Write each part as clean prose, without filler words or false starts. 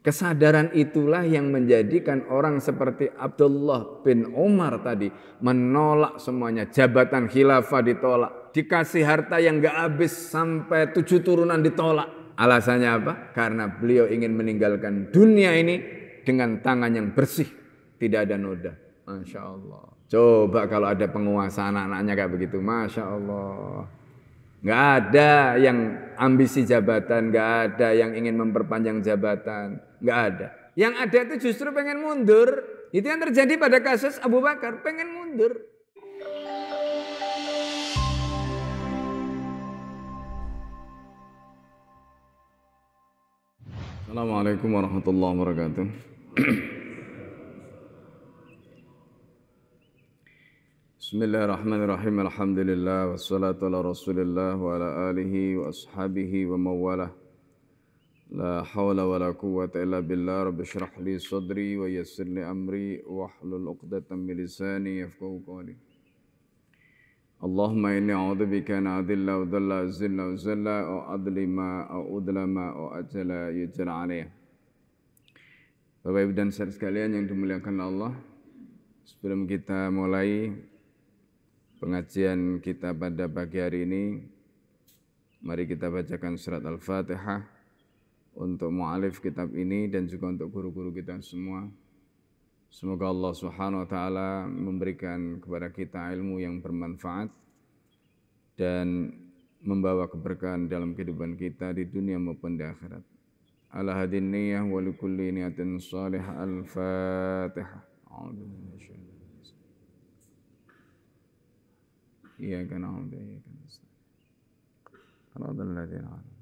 Kesadaran itulah yang menjadikan orang seperti Abdullah bin Umar tadi menolak semuanya. Jabatan khilafah ditolak. Dikasih harta yang gak habis sampai 7 turunan ditolak. Alasannya apa? Karena beliau ingin meninggalkan dunia ini dengan tangan yang bersih. Tidak ada noda. Masya Allah. Coba kalau ada penguasa anak-anaknya kayak begitu. Masya Allah. Nggak ada yang ambisi jabatan, nggak ada yang ingin memperpanjang jabatan, nggak ada. Yang ada itu justru pengen mundur. Itu yang terjadi pada kasus Abu Bakar, pengen mundur. Assalamualaikum warahmatullahi wabarakatuh. Bismillahirrahmanirrahim. Alhamdulillah wassalatu ala Rasulillah wa ala alihi wa ashabihi wa mawalah. La hawla wa la quwwata illa billah. Rabbi shrah li sadri wa yassir li amri wa hlul 'uqdatam min lisani yafqahu qawli. Allahumma inni a'udzubika an adilla wa dhalla zilla wa zalla wa adlima wa udlama wa ajala yujra alayya. Bapak Ibu dan saudara sekalian yang dimuliakan Allah, sebelum kita mulai pengajian kita pada pagi hari ini, mari kita bacakan surat Al-Fatihah untuk mu'alif kitab ini dan juga untuk guru-guru kita semua. Semoga Allah Subhanahu wa taala memberikan kepada kita ilmu yang bermanfaat dan membawa keberkahan dalam kehidupan kita di dunia maupun di akhirat. Ala hadin niyah wa likulli niyatin salihah. Al-Fatihah. إياك نعبد وإياك نستعين صراط الذين أنعمت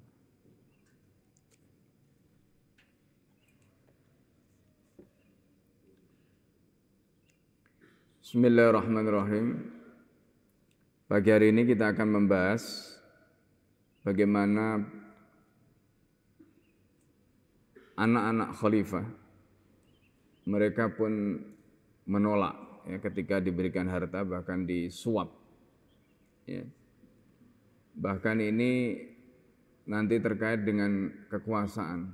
Bismillahirrahmanirrahim. Pagi hari ini kita akan membahas bagaimana anak-anak khalifah mereka pun menolak ya, ketika diberikan harta bahkan disuap. Ya. Bahkan ini nanti terkait dengan kekuasaan,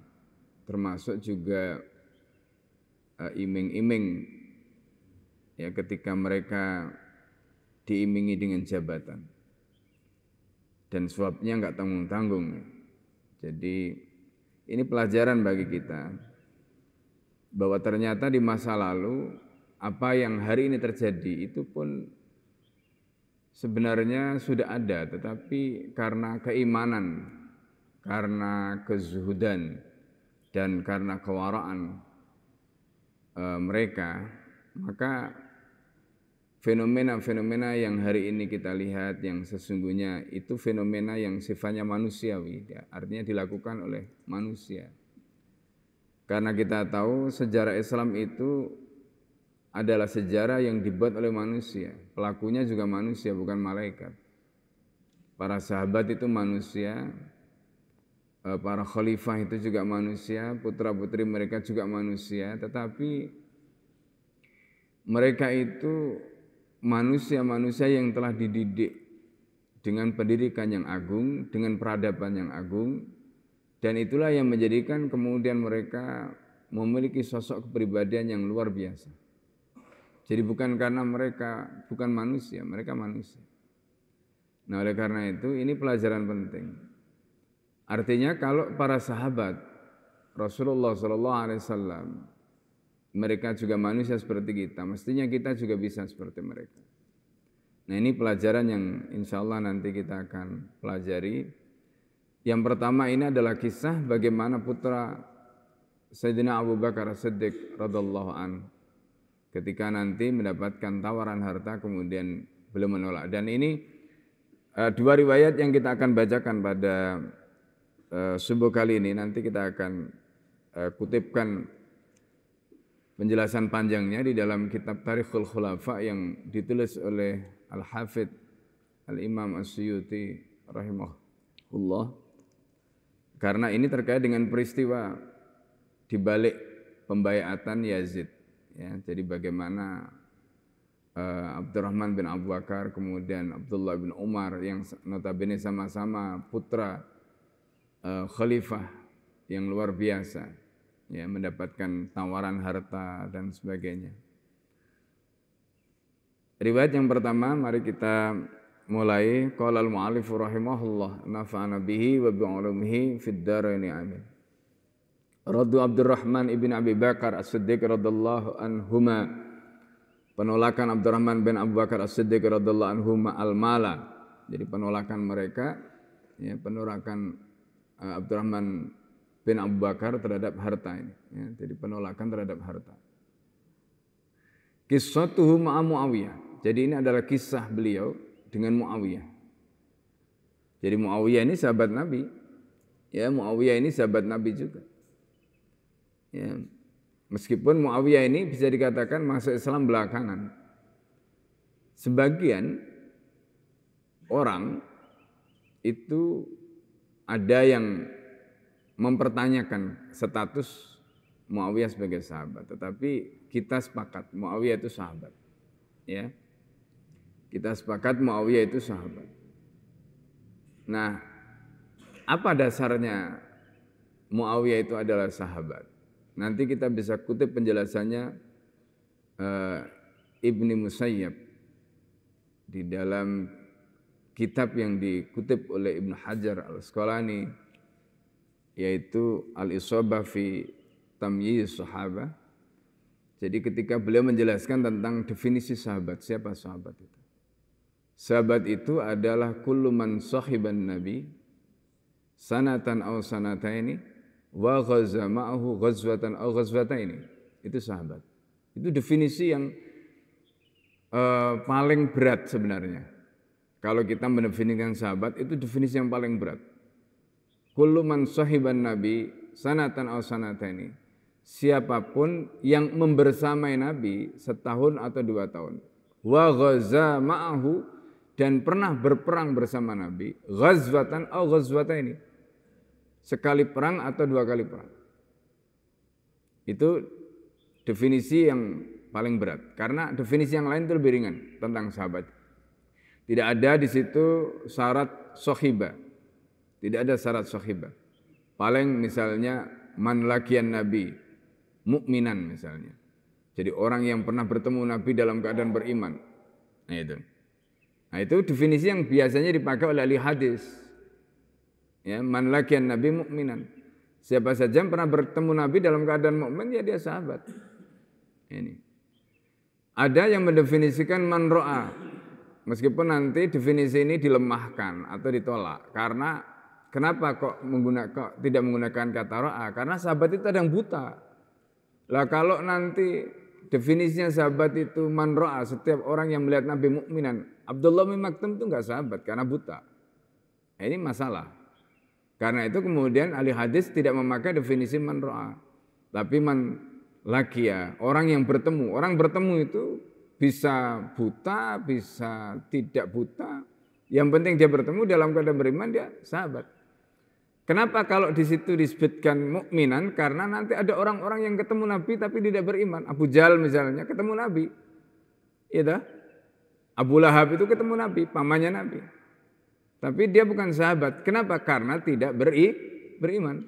termasuk juga iming-iming ya, ketika mereka diimingi dengan jabatan dan suapnya enggak tanggung-tanggung. Jadi ini pelajaran bagi kita bahwa ternyata di masa lalu apa yang hari ini terjadi itu pun sebenarnya sudah ada, tetapi karena keimanan, karena kezuhudan, dan karena kewaraan mereka, maka fenomena-fenomena yang hari ini kita lihat yang sesungguhnya itu fenomena yang sifatnya manusiawi, artinya dilakukan oleh manusia. Karena kita tahu sejarah Islam itu adalah sejarah yang dibuat oleh manusia. Pelakunya juga manusia, bukan malaikat. Para sahabat itu manusia, para khalifah itu juga manusia, putra-putri mereka juga manusia, tetapi mereka itu manusia-manusia yang telah dididik dengan pendidikan yang agung, dengan peradaban yang agung, dan itulah yang menjadikan kemudian mereka memiliki sosok kepribadian yang luar biasa. Jadi bukan karena mereka bukan manusia, mereka manusia. Nah, oleh karena itu ini pelajaran penting. Artinya kalau para sahabat Rasulullah SAW mereka juga manusia seperti kita, mestinya kita juga bisa seperti mereka. Nah, ini pelajaran yang insya Allah nanti kita akan pelajari. Yang pertama ini adalah kisah bagaimana putra Sayyidina Abu Bakar As-Siddiq radhiyallahu anhu ketika nanti mendapatkan tawaran harta kemudian belum menolak. Dan ini dua riwayat yang kita akan bacakan pada subuh kali ini. Nanti kita akan kutipkan penjelasan panjangnya di dalam kitab Tarikhul Khulafa yang ditulis oleh Al-Hafidh Al-Imam As-Suyuti rahimahullah. Karena ini terkait dengan peristiwa di balik pembayatan Yazid. Ya, jadi bagaimana Abdurrahman bin Abu Bakar kemudian Abdullah bin Umar yang notabene sama-sama putra khalifah yang luar biasa, ya, mendapatkan tawaran harta dan sebagainya. Riwayat yang pertama, mari kita mulai. Qala al-mu'allif rahimahullah, nafa'ana bihi wa bi'ulumihi fid dharain amin. Raddu Abdurrahman ibn Abi Bakar As-Siddiq radhiyallahu anhuma, penolakan Abdurrahman bin Abu Bakar As-Siddiq radhiyallahu anhuma al-mala. Jadi penolakan mereka, ya, penolakan Abdurrahman bin Abu Bakar terhadap harta ini, ya, jadi penolakan terhadap harta. Qissatuhu ma'a Muawiyah. Jadi ini adalah kisah beliau dengan Muawiyah. Jadi Muawiyah ini sahabat Nabi. Ya, Muawiyah ini sahabat Nabi juga. Ya. Meskipun Muawiyah ini bisa dikatakan masuk Islam belakangan. Sebagian orang itu ada yang mempertanyakan status Muawiyah sebagai sahabat, tetapi kita sepakat Muawiyah itu sahabat. Ya. Kita sepakat Muawiyah itu sahabat. Nah, apa dasarnya Muawiyah itu adalah sahabat? Nanti kita bisa kutip penjelasannya Ibnu Musayyab di dalam kitab yang dikutip oleh Ibnu Hajar Al-Asqalani, yaitu Al-Isabah fi Tamyiz Sahabah. Jadi ketika beliau menjelaskan tentang definisi sahabat, siapa sahabat itu? Sahabat itu adalah kullu man sahiban nabi sanatan aw sanataini wa ghaza ma'ahu ghazwatan aw ghazwataini. Itu sahabat. Itu definisi yang paling berat sebenarnya. Kalau kita mendefinisikan sahabat, itu definisi yang paling berat. Kullu man sahiban nabi sanatan aw sanataini. Siapapun yang membersamai Nabi setahun atau 2 tahun. Wa ghaza ma'ahu, dan pernah berperang bersama Nabi, ghazwatan au ghazwataini, sekali perang atau 2 kali perang. Itu definisi yang paling berat, karena definisi yang lain itu lebih ringan tentang sahabat. Tidak ada di situ syarat sohibah, tidak ada syarat sohibah. Paling misalnya man laqiyan nabi mukminan misalnya. Jadi orang yang pernah bertemu Nabi dalam keadaan beriman. Nah itu definisi yang biasanya dipakai oleh ahli hadis. Ya, man laqiyan nabi mukminan. Siapa saja yang pernah bertemu Nabi dalam keadaan mukmin, ya dia sahabat. Ini. Ada yang mendefinisikan man ro'a. Meskipun nanti definisi ini dilemahkan atau ditolak. Karena kenapa kok tidak menggunakan kata ro'a? Karena sahabat itu ada yang buta. Lah kalau nanti definisinya sahabat itu man ro'a, setiap orang yang melihat Nabi mukminan. Abdullah bin Maktum itu enggak sahabat karena buta. Nah, ini masalah. Karena itu kemudian ahli hadis tidak memakai definisi man ro'a. Tapi man laqiya, orang yang bertemu. Orang bertemu itu bisa buta, bisa tidak buta. Yang penting dia bertemu dalam keadaan beriman, dia sahabat. Kenapa kalau di situ disebutkan mukminan? Karena nanti ada orang-orang yang ketemu Nabi tapi tidak beriman. Abu Jahal misalnya ketemu Nabi. Iya. Abu Lahab itu ketemu Nabi, pamannya Nabi. Tapi dia bukan sahabat. Kenapa? Karena tidak beriman.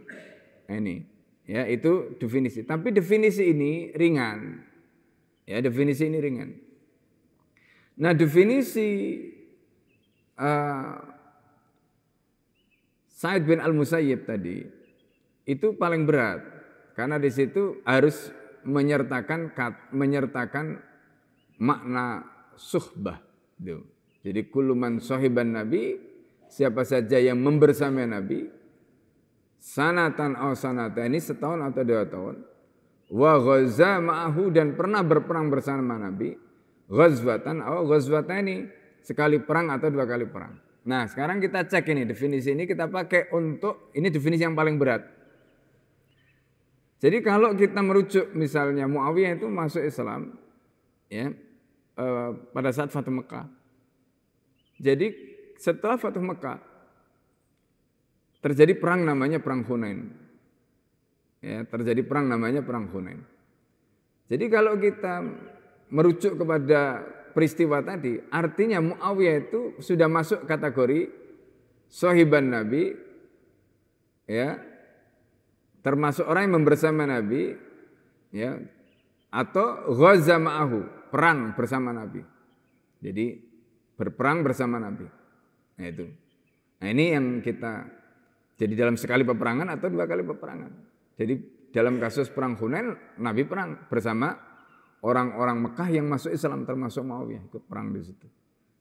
Nah, ini ya, itu definisi. Tapi definisi ini ringan. Ya, definisi ini ringan. Nah, definisi Sa'id bin Al-Musayyib tadi itu paling berat karena di situ harus menyertakan makna suhbah. Jadi kullu man sahiban nabi, siapa saja yang membersamai Nabi sanatan aw sanataini, setahun atau 2 tahun, wa ghaza ma'ahu, dan pernah berperang bersama Nabi, ghazwatan aw ghazwataini, sekali perang atau 2 kali perang. Nah, sekarang kita cek ini, definisi ini kita pakai untuk, ini definisi yang paling berat. Jadi kalau kita merujuk misalnya Muawiyah itu masuk Islam ya pada saat Fathu Mekah. Jadi setelah Fathu Mekah terjadi perang namanya perang Hunain. Ya, terjadi perang namanya perang Hunain. Jadi kalau kita merujuk kepada peristiwa tadi, artinya Muawiyah itu sudah masuk kategori sahiban Nabi, ya, termasuk orang yang bersama Nabi, ya, atau ghaza ma'ahu, perang bersama Nabi. Jadi berperang bersama Nabi. Nah itu. Nah ini yang kita, jadi dalam sekali peperangan atau 2 kali peperangan. Jadi dalam kasus perang Hunain, Nabi perang bersama orang-orang Mekah yang masuk Islam, termasuk Muawiyah, ikut perang di situ.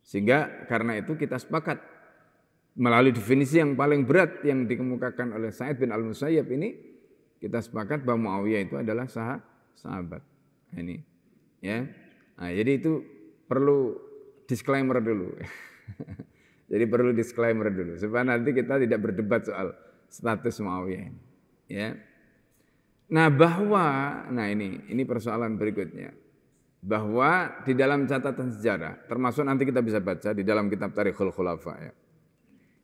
Sehingga karena itu kita sepakat melalui definisi yang paling berat yang dikemukakan oleh Sa'id bin Al-Musayyab ini, kita sepakat bahwa Muawiyah itu adalah sahabat. Ini, ya. Nah, jadi itu perlu disclaimer dulu. Jadi perlu disclaimer dulu supaya nanti kita tidak berdebat soal status Muawiyah ini, ya. Nah, ini persoalan berikutnya. Bahwa di dalam catatan sejarah, termasuk nanti kita bisa baca di dalam kitab Tarikhul Khulafa, ya.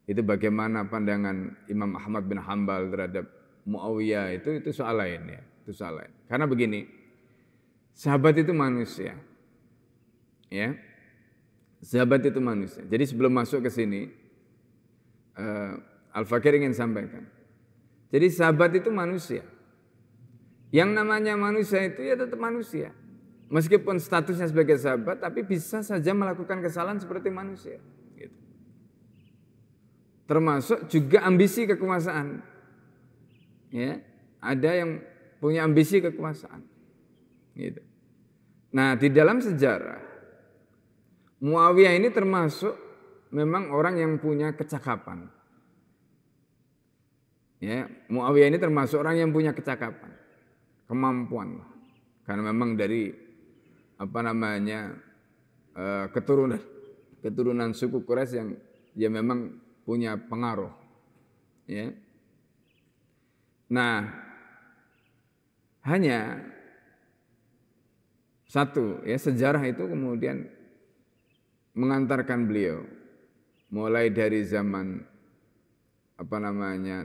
Itu bagaimana pandangan Imam Ahmad bin Hanbal terhadap Muawiyah itu soal lain, ya. Itu soal lain. Karena begini, sahabat itu manusia. Ya. Sahabat itu manusia. Jadi sebelum masuk ke sini, Al-Fakir ingin sampaikan. Jadi sahabat itu manusia. Yang namanya manusia itu ya tetap manusia. Meskipun statusnya sebagai sahabat, tapi bisa saja melakukan kesalahan seperti manusia. Gitu. Termasuk juga ambisi kekuasaan. Ya, ada yang punya ambisi kekuasaan. Gitu. Nah, di dalam sejarah, Muawiyah ini termasuk memang orang yang punya kecakapan. Ya, Muawiyah ini termasuk orang yang punya kecakapan, kemampuan, karena memang dari keturunan suku Quraisy yang dia memang punya pengaruh. Ya. Nah, hanya satu, ya, sejarah itu kemudian mengantarkan beliau mulai dari zaman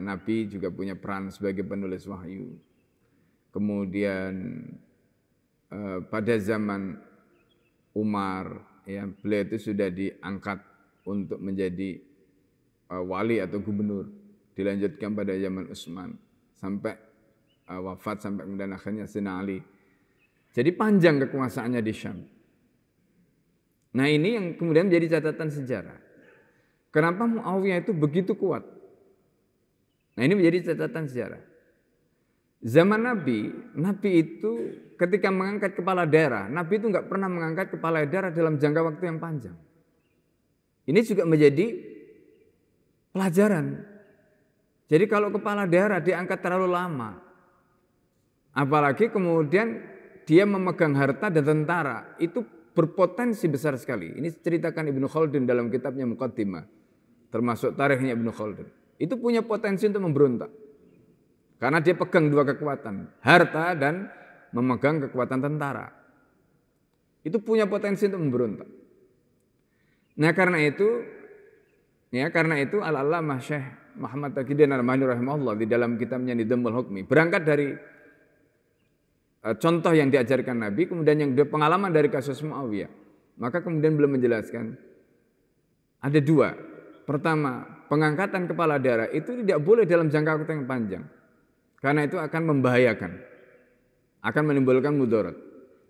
Nabi juga punya peran sebagai penulis wahyu. Kemudian pada zaman Umar, ya, beliau itu sudah diangkat untuk menjadi wali atau gubernur. Dilanjutkan pada zaman Utsman sampai wafat, sampai kemudian akhirnya Sayyidina Ali. Jadi panjang kekuasaannya di Syam. Nah, ini yang kemudian menjadi catatan sejarah. Kenapa Muawiyah itu begitu kuat? Nah, ini menjadi catatan sejarah. Zaman Nabi itu ketika mengangkat kepala daerah, Nabi itu enggak pernah mengangkat kepala daerah dalam jangka waktu yang panjang. Ini juga menjadi pelajaran. Jadi kalau kepala daerah diangkat terlalu lama, apalagi kemudian dia memegang harta dan tentara, itu berpotensi besar sekali. Ini ceritakan Ibnu Khaldun dalam kitabnya Muqaddimah, termasuk tarikhnya Ibnu Khaldun. Itu punya potensi untuk memberontak. Karena dia pegang 2 kekuatan, harta dan memegang kekuatan tentara. Itu punya potensi untuk memberontak. Nah, karena itu Al-Allamah Syekh Muhammad Taqiyuddin Al-Albani rahimahullah di dalam kitabnya Nidamul Hukmi berangkat dari contoh yang diajarkan Nabi, kemudian yang pengalaman dari kasus Muawiyah. Maka kemudian beliau menjelaskan ada 2. Pertama, pengangkatan kepala daerah itu tidak boleh dalam jangka waktu yang panjang. Karena itu akan membahayakan, akan menimbulkan mudarat.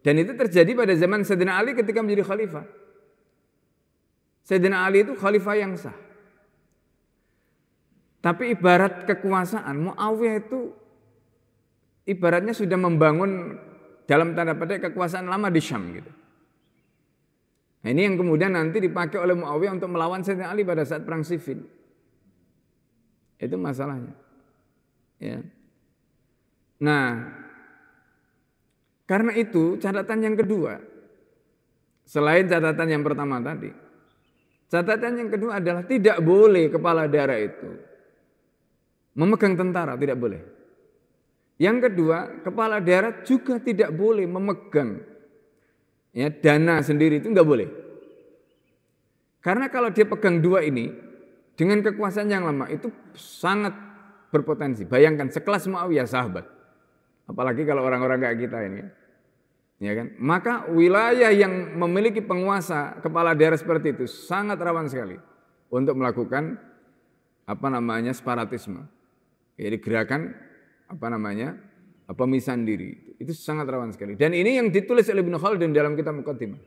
Dan itu terjadi pada zaman Sayyidina Ali ketika menjadi khalifah. Sayyidina Ali itu khalifah yang sah. Tapi ibarat kekuasaan, Muawiyah itu ibaratnya sudah membangun dalam tanda petik kekuasaan lama di Syam gitu. Nah, ini yang kemudian nanti dipakai oleh Muawiyah untuk melawan Sayyidina Ali pada saat perang Siffin. Itu masalahnya. Ya. Nah, karena itu catatan yang kedua, selain catatan yang pertama tadi, catatan yang kedua adalah tidak boleh kepala daerah itu memegang tentara, tidak boleh. Yang kedua, kepala daerah juga tidak boleh memegang dana sendiri, itu enggak boleh. Karena kalau dia pegang 2 ini dengan kekuasaan yang lama itu sangat berpotensi. Bayangkan sekelas Muawiyah sahabat. Apalagi kalau orang-orang kayak kita ini. Ya kan? Maka wilayah yang memiliki penguasa kepala daerah seperti itu sangat rawan sekali untuk melakukan separatisme. Jadi gerakan pemisahan diri. Itu sangat rawan sekali. Dan ini yang ditulis oleh Ibnu Khaldun dalam kitab Muqaddimah.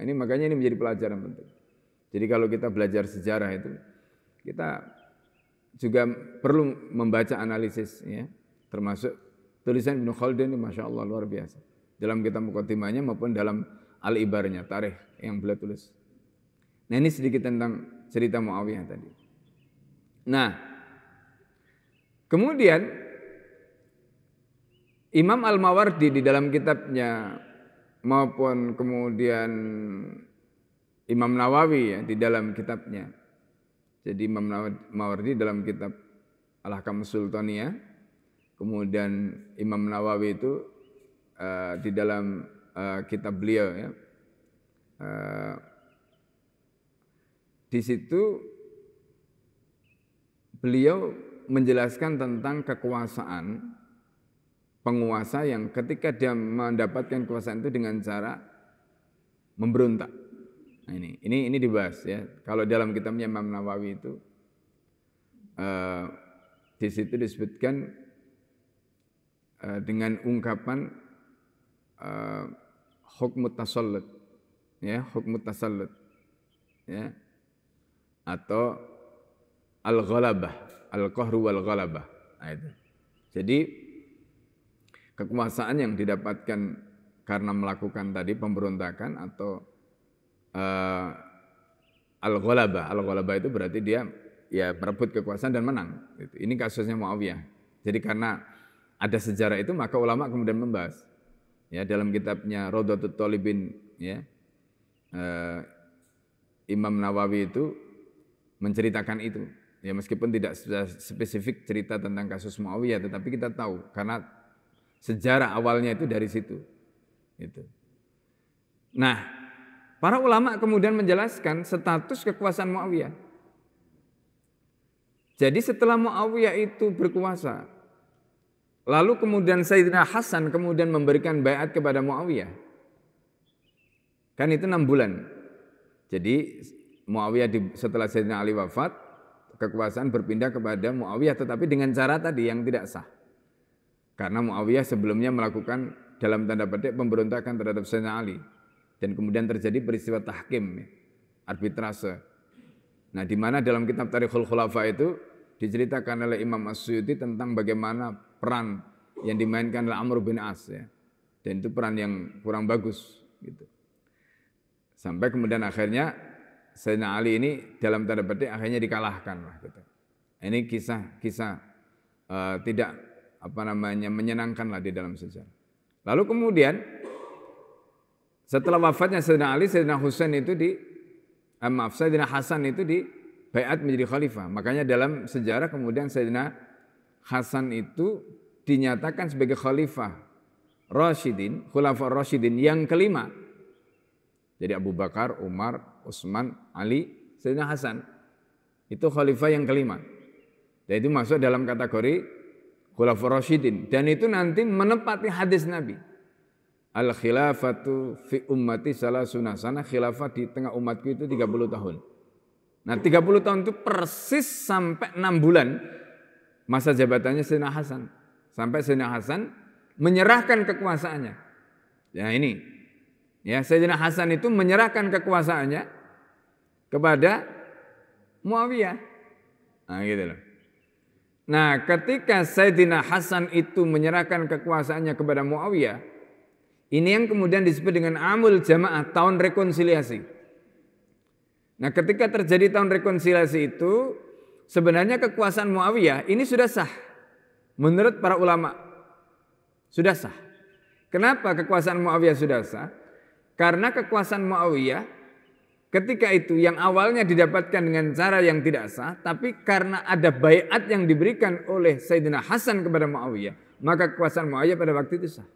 Ini makanya ini menjadi pelajaran penting. Jadi kalau kita belajar sejarah itu, kita juga perlu membaca analisis, ya, termasuk tulisan Ibnu Khaldun ini, masya Allah luar biasa. Dalam kitab Muqaddimahnya maupun dalam Al-Ibarnya, tarikh yang beliau tulis. Nah ini sedikit tentang cerita Muawiyah tadi. Nah, kemudian Imam Al-Mawardi di dalam kitabnya maupun kemudian Imam Nawawi, ya, di dalam kitabnya. Jadi Imam Mawardi dalam kitab Al-Ahkam Sultaniyah, kemudian Imam Nawawi itu di dalam kitab beliau, ya, di situ beliau menjelaskan tentang kekuasaan penguasa yang ketika dia mendapatkan kekuasaan itu dengan cara memberontak. Nah, ini dibahas, ya. Kalau dalam kitabnya Imam Nawawi itu di situ disebutkan dengan ungkapan hukmut tasallut, ya, hukmut tasallut, ya, atau al-ghalabah, al-qahru wal ghalabah. Nah, itu. Jadi kekuasaan yang didapatkan karena melakukan tadi pemberontakan atau al-ghalabah. Al-ghalabah itu berarti dia ya merebut kekuasaan dan menang. Ini kasusnya Muawiyah. Jadi karena ada sejarah itu maka ulama kemudian membahas. Ya, dalam kitabnya Rawdatut Thalibin, ya, Imam Nawawi itu menceritakan itu. Ya, meskipun tidak spesifik cerita tentang kasus Muawiyah, tetapi kita tahu karena sejarah awalnya itu dari situ. Gitu. Nah, para ulama kemudian menjelaskan status kekuasaan Muawiyah. Jadi setelah Muawiyah itu berkuasa, lalu kemudian Sayyidina Hasan kemudian memberikan baiat kepada Muawiyah. Kan itu 6 bulan. Jadi Muawiyah setelah Sayyidina Ali wafat, kekuasaan berpindah kepada Muawiyah tetapi dengan cara tadi yang tidak sah. Karena Muawiyah sebelumnya melakukan dalam tanda petik pemberontakan terhadap Sayyidina Ali. Dan kemudian terjadi peristiwa tahkim, arbitrase. Nah, di mana dalam kitab Tarikhul Khulafa itu diceritakan oleh Imam As-Suyuti tentang bagaimana peran yang dimainkan oleh Amr bin As, ya. Dan itu peran yang kurang bagus gitu. Sampai kemudian akhirnya Sayyidina Ali ini dalam tanda petik akhirnya dikalahkan lah gitu. Ini kisah tidak menyenangkan lah di dalam sejarah. Lalu kemudian setelah wafatnya Sayyidina Ali, Sayyidina Hasan itu di baiat menjadi khalifah. Makanya dalam sejarah kemudian Sayyidina Hasan itu dinyatakan sebagai khalifah Rasyidin, khulafa Rasyidin yang kelima. Jadi Abu Bakar, Umar, Utsman, Ali, Sayyidina Hasan. Itu khalifah yang kelima. Dan itu masuk dalam kategori khulafa Rasyidin. Dan itu nanti menepati hadis Nabi. Al-khilafatu fi ummati salasuna sana, khilafah di tengah umatku itu 30 tahun. Nah 30 tahun itu persis sampai 6 bulan masa jabatannya Sayyidina Hasan. Sampai Sayyidina Hasan menyerahkan kekuasaannya. Ya ini. Ya, Sayyidina Hasan itu menyerahkan kekuasaannya kepada Muawiyah. Nah gitu loh. Nah ketika Sayyidina Hasan itu menyerahkan kekuasaannya kepada Muawiyah, ini yang kemudian disebut dengan Amul Jamaah, tahun rekonsiliasi. Nah ketika terjadi tahun rekonsiliasi itu, sebenarnya kekuasaan Muawiyah ini sudah sah. Menurut para ulama, sudah sah. Kenapa kekuasaan Muawiyah sudah sah? Karena kekuasaan Muawiyah ketika itu yang awalnya didapatkan dengan cara yang tidak sah, tapi karena ada baiat yang diberikan oleh Sayyidina Hasan kepada Muawiyah, maka kekuasaan Muawiyah pada waktu itu sah.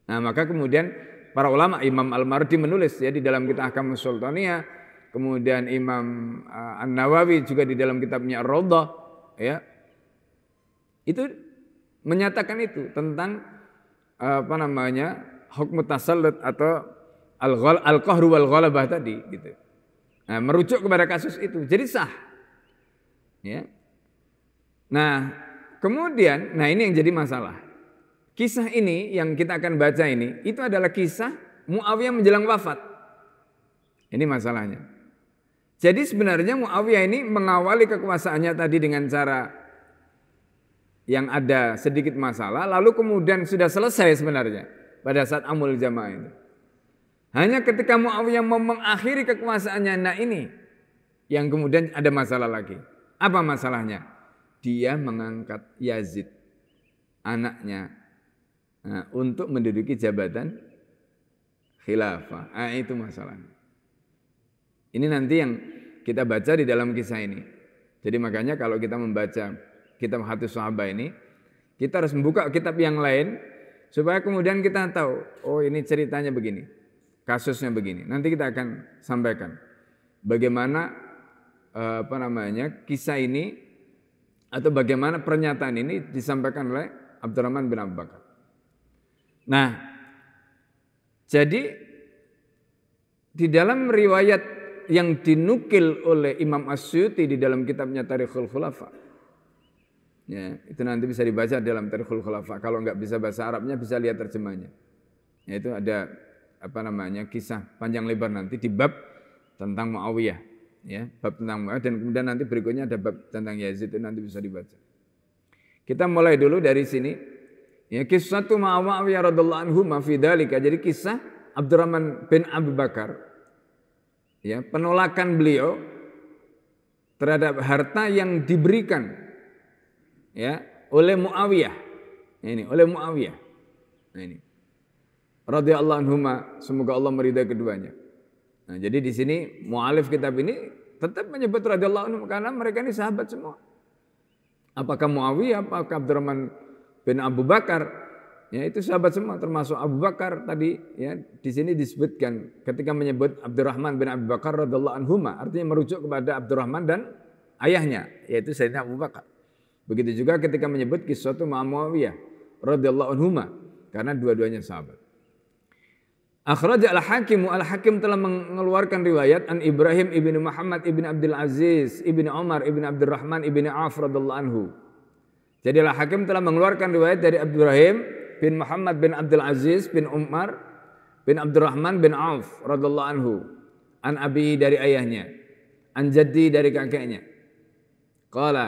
Nah, maka kemudian para ulama, Imam Al-Mawardi menulis ya di dalam kitab Ahkam Sultaniyah, kemudian Imam An-Nawawi juga di dalam kitabnya Ar-Rawdah, ya. Itu menyatakan itu tentang hukm tasallut atau al-qahru wal ghalabah tadi gitu. Nah, merujuk kepada kasus itu. Jadi sah. Ya. Nah, kemudian, nah ini yang jadi masalah. Kisah ini yang kita akan baca ini, itu adalah kisah Muawiyah menjelang wafat. Ini masalahnya. Jadi sebenarnya Muawiyah ini mengawali kekuasaannya tadi dengan cara yang ada sedikit masalah, lalu kemudian sudah selesai sebenarnya pada saat Amul Jamaah itu. Hanya ketika Muawiyah mau mengakhiri kekuasaannya, nah ini yang kemudian ada masalah lagi. Apa masalahnya? Dia mengangkat Yazid, anaknya, untuk menduduki jabatan khilafah. Itu masalahnya. Ini nanti yang kita baca di dalam kisah ini. Jadi makanya kalau kita membaca kitab Hadis Sahabah ini, kita harus membuka kitab yang lain supaya kemudian kita tahu, oh ini ceritanya begini, kasusnya begini. Nanti kita akan sampaikan bagaimana kisah ini atau bagaimana pernyataan ini disampaikan oleh Abdurrahman bin Abu Bakar. Nah, jadi di dalam riwayat yang dinukil oleh Imam As-Suyuti di dalam kitabnya Tarikhul Khulafa, ya, itu nanti bisa dibaca dalam Tarikhul Khulafa. Kalau nggak bisa bahasa Arabnya bisa lihat terjemahnya. Ya, itu ada kisah panjang lebar nanti di bab tentang Muawiyah, ya, bab tentang Muawiyah, dan kemudian nanti berikutnya ada bab tentang Yazid, itu nanti bisa dibaca. Kita mulai dulu dari sini. Ya, kisah Muawiyah radhiyallahu anhu fi dzalika. Jadi kisah Abdurrahman bin Abu Bakar, ya, penolakan beliau terhadap harta yang diberikan, ya, oleh Muawiyah. Ini oleh Muawiyah. Nah ini radhiyallahu anhuma, semoga Allah meridai keduanya. Nah, jadi di sini mualif kitab ini tetap menyebut radhiyallahu anhum karena mereka ini sahabat semua. Apakah Muawiyah, apakah Abdurrahman bin Abu Bakar, ya itu sahabat semua, termasuk Abu Bakar tadi, ya di sini disebutkan ketika menyebut Abdurrahman bin Abu Bakar radhiyallahu anhuma, artinya merujuk kepada Abdurrahman dan ayahnya, yaitu Sayyidina Abu Bakar. Begitu juga ketika menyebut kisah Muawiyah radhiyallahu anhuma, karena dua-duanya sahabat. Akhraj Al-Hakim telah mengeluarkan riwayat an Ibrahim ibn Muhammad ibn Abdul Aziz ibn Umar ibn Abdurrahman ibn Auf radhiyallahu anhu. Jadi Al-Hakim telah mengeluarkan riwayat dari Ibrahim bin Muhammad bin Abdul Aziz bin Umar bin Abdurrahman bin Auf radhiyallahu anhu, an abi dari ayahnya, an jaddi dari kakeknya. Qala,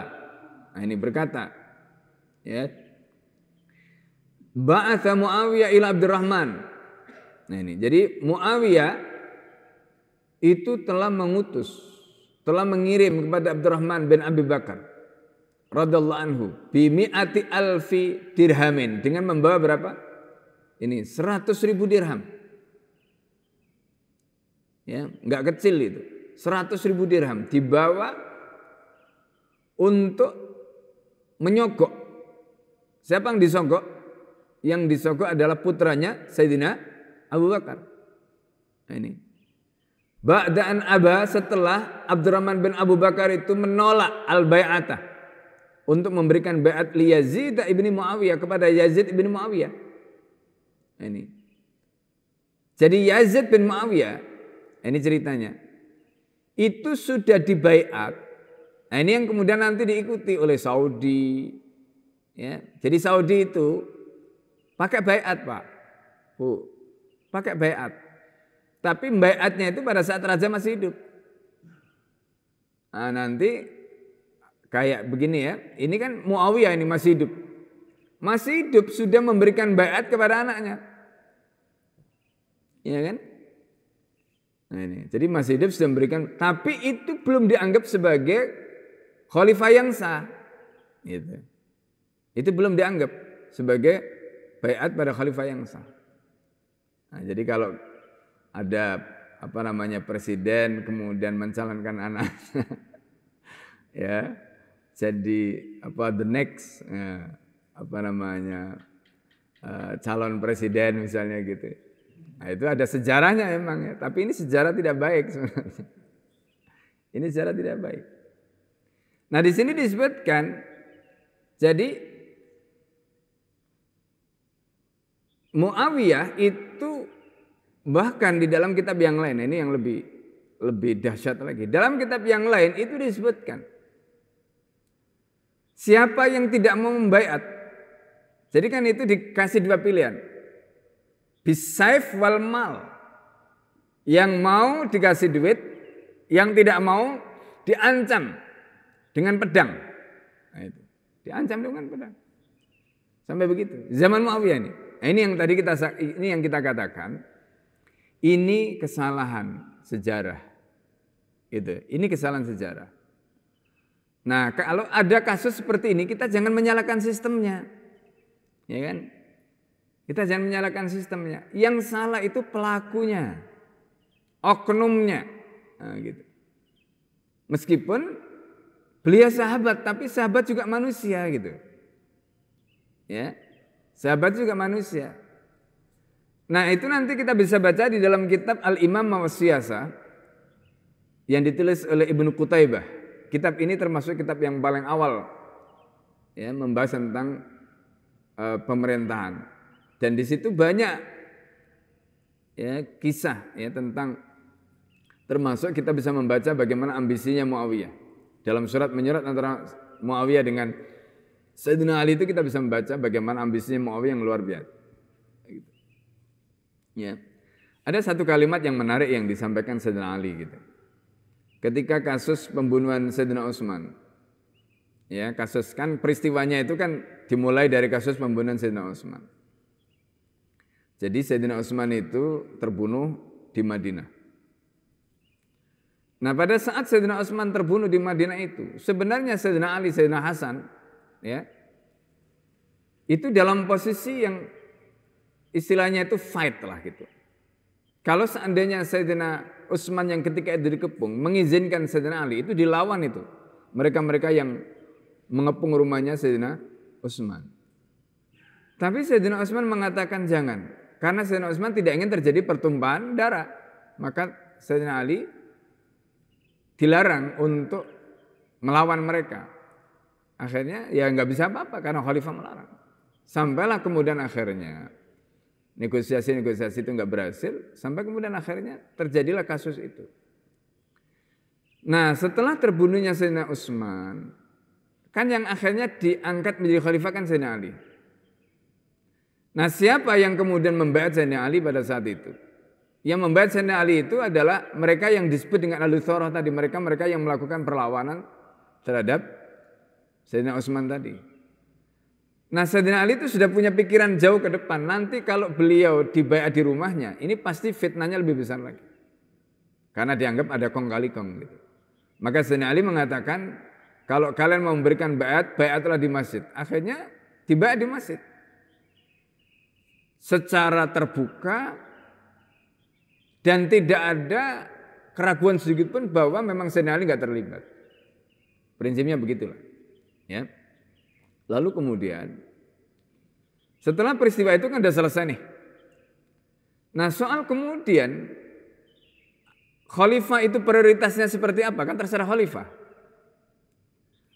nah ini berkata, ya, ba'atha Muawiyah ila Abdurrahman. Nah ini, jadi Muawiyah itu telah mengutus, telah mengirim kepada Abdurrahman bin Abi Bakar radhiyallahu anhu bi mi'ati alfi dirhamin, dengan membawa berapa? Ini 100.000 dirham. Ya, enggak kecil itu. 100.000 dirham dibawa untuk menyogok. Siapa yang disogok? Yang disogok adalah putranya Sayyidina Abu Bakar. Nah ini. Ba'da'an aba, setelah Abdurrahman bin Abu Bakar itu menolak al-bai'atah, untuk memberikan bai'at li Yazid ibni Muawiyah, kepada Yazid ibni Muawiyah. Ini. Jadi Yazid bin Muawiyah, ini ceritanya, itu sudah dibai'at. Nah ini yang kemudian nanti diikuti oleh Saudi. Ya. Jadi Saudi itu pakai bai'at, Pak. Bu, pakai bai'at. Tapi bai'atnya itu pada saat raja masih hidup. Nah nanti kayak begini ya, ini kan Muawiyah ini masih hidup. Masih hidup sudah memberikan bai'at kepada anaknya. Iya kan? Nah ini, jadi masih hidup sudah memberikan, tapi itu belum dianggap sebagai khalifah yang sah. Gitu. Itu belum dianggap sebagai bai'at pada khalifah yang sah. Nah, jadi kalau ada presiden kemudian mencalonkan anaknya, ya, jadi the next calon presiden misalnya gitu. Nah, itu ada sejarahnya memang ya, tapi ini sejarah tidak baik sebenarnya. Ini sejarah tidak baik. Nah, di sini disebutkan, jadi Muawiyah itu bahkan di dalam kitab yang lain, ini yang lebih dahsyat lagi. Dalam kitab yang lain itu disebutkan Siapa yang tidak mau membaiat? Jadi kan itu dikasih dua pilihan. Bisaif wal mal. Yang mau dikasih duit, yang tidak mau diancam dengan pedang. Nah, itu. Diancam dengan pedang. Sampai begitu. Zaman Muawiyah ini. Nah, ini yang kita katakan, ini kesalahan sejarah. Gitu. Ini kesalahan sejarah. Nah, kalau ada kasus seperti ini, kita jangan menyalahkan sistemnya. Ya kan? Kita jangan menyalahkan sistemnya. Yang salah itu pelakunya, oknumnya. Nah, gitu. Meskipun beliau sahabat, tapi sahabat juga manusia gitu. Ya. Sahabat juga manusia. Nah, itu nanti kita bisa baca di dalam kitab Al-Imam Mawasiyasa yang ditulis oleh Ibnu Qutaibah. Kitab ini termasuk kitab yang paling awal ya, membahas tentang pemerintahan. Dan di situ banyak ya, kisah ya, tentang, termasuk kita bisa membaca bagaimana ambisinya Muawiyah. Dalam surat menyurat antara Muawiyah dengan Sayyidina Ali itu kita bisa membaca bagaimana ambisinya Muawiyah yang luar biasa. Ya. Ada satu kalimat yang menarik yang disampaikan Sayyidina Ali gitu. Ketika kasus pembunuhan Sayyidina Utsman. Ya, kasus kan peristiwanya itu kan dimulai dari kasus pembunuhan Sayyidina Utsman. Jadi Sayyidina Utsman itu terbunuh di Madinah. Nah, pada saat Sayyidina Utsman terbunuh di Madinah itu, sebenarnya Sayyidina Ali, Sayyidina Hasan ya, itu dalam posisi yang istilahnya itu fight lah gitu. Kalau seandainya Sayyidina Utsman yang ketika itu dikepung mengizinkan Sayyidina Ali, itu dilawan itu mereka-mereka yang mengepung rumahnya Sayyidina Utsman. Tapi Sayyidina Utsman mengatakan jangan, karena Sayyidina Utsman tidak ingin terjadi pertumpahan darah. Maka Sayyidina Ali dilarang untuk melawan mereka. Akhirnya ya nggak bisa apa-apa karena khalifah melarang. Sampailah kemudian akhirnya negosiasi-negosiasi itu nggak berhasil, sampai kemudian akhirnya terjadilah kasus itu. Nah, setelah terbunuhnya Sayyidina Utsman, kan yang akhirnya diangkat menjadi khalifah kan Sayyidina Ali. Nah, siapa yang kemudian membaiat Sayyidina Ali pada saat itu? Yang membaiat Sayyidina Ali itu adalah mereka yang disebut dengan Ahlu Thawrah tadi, mereka yang melakukan perlawanan terhadap Sayyidina Utsman tadi. Nah, Sayyidina Ali itu sudah punya pikiran jauh ke depan. Nanti kalau beliau dibaiat di rumahnya, ini pasti fitnahnya lebih besar lagi. Karena dianggap ada kong kali kong gitu. Maka Sayyidina Ali mengatakan, kalau kalian mau memberikan baiat, baiatlah di masjid. Akhirnya dibaiat di masjid. Secara terbuka dan tidak ada keraguan sedikit pun bahwa memang Sayyidina Ali nggak terlibat. Prinsipnya begitulah. Ya. Lalu kemudian setelah peristiwa itu kan sudah selesai nih. Nah, soal kemudian khalifah itu prioritasnya seperti apa? Kan terserah khalifah.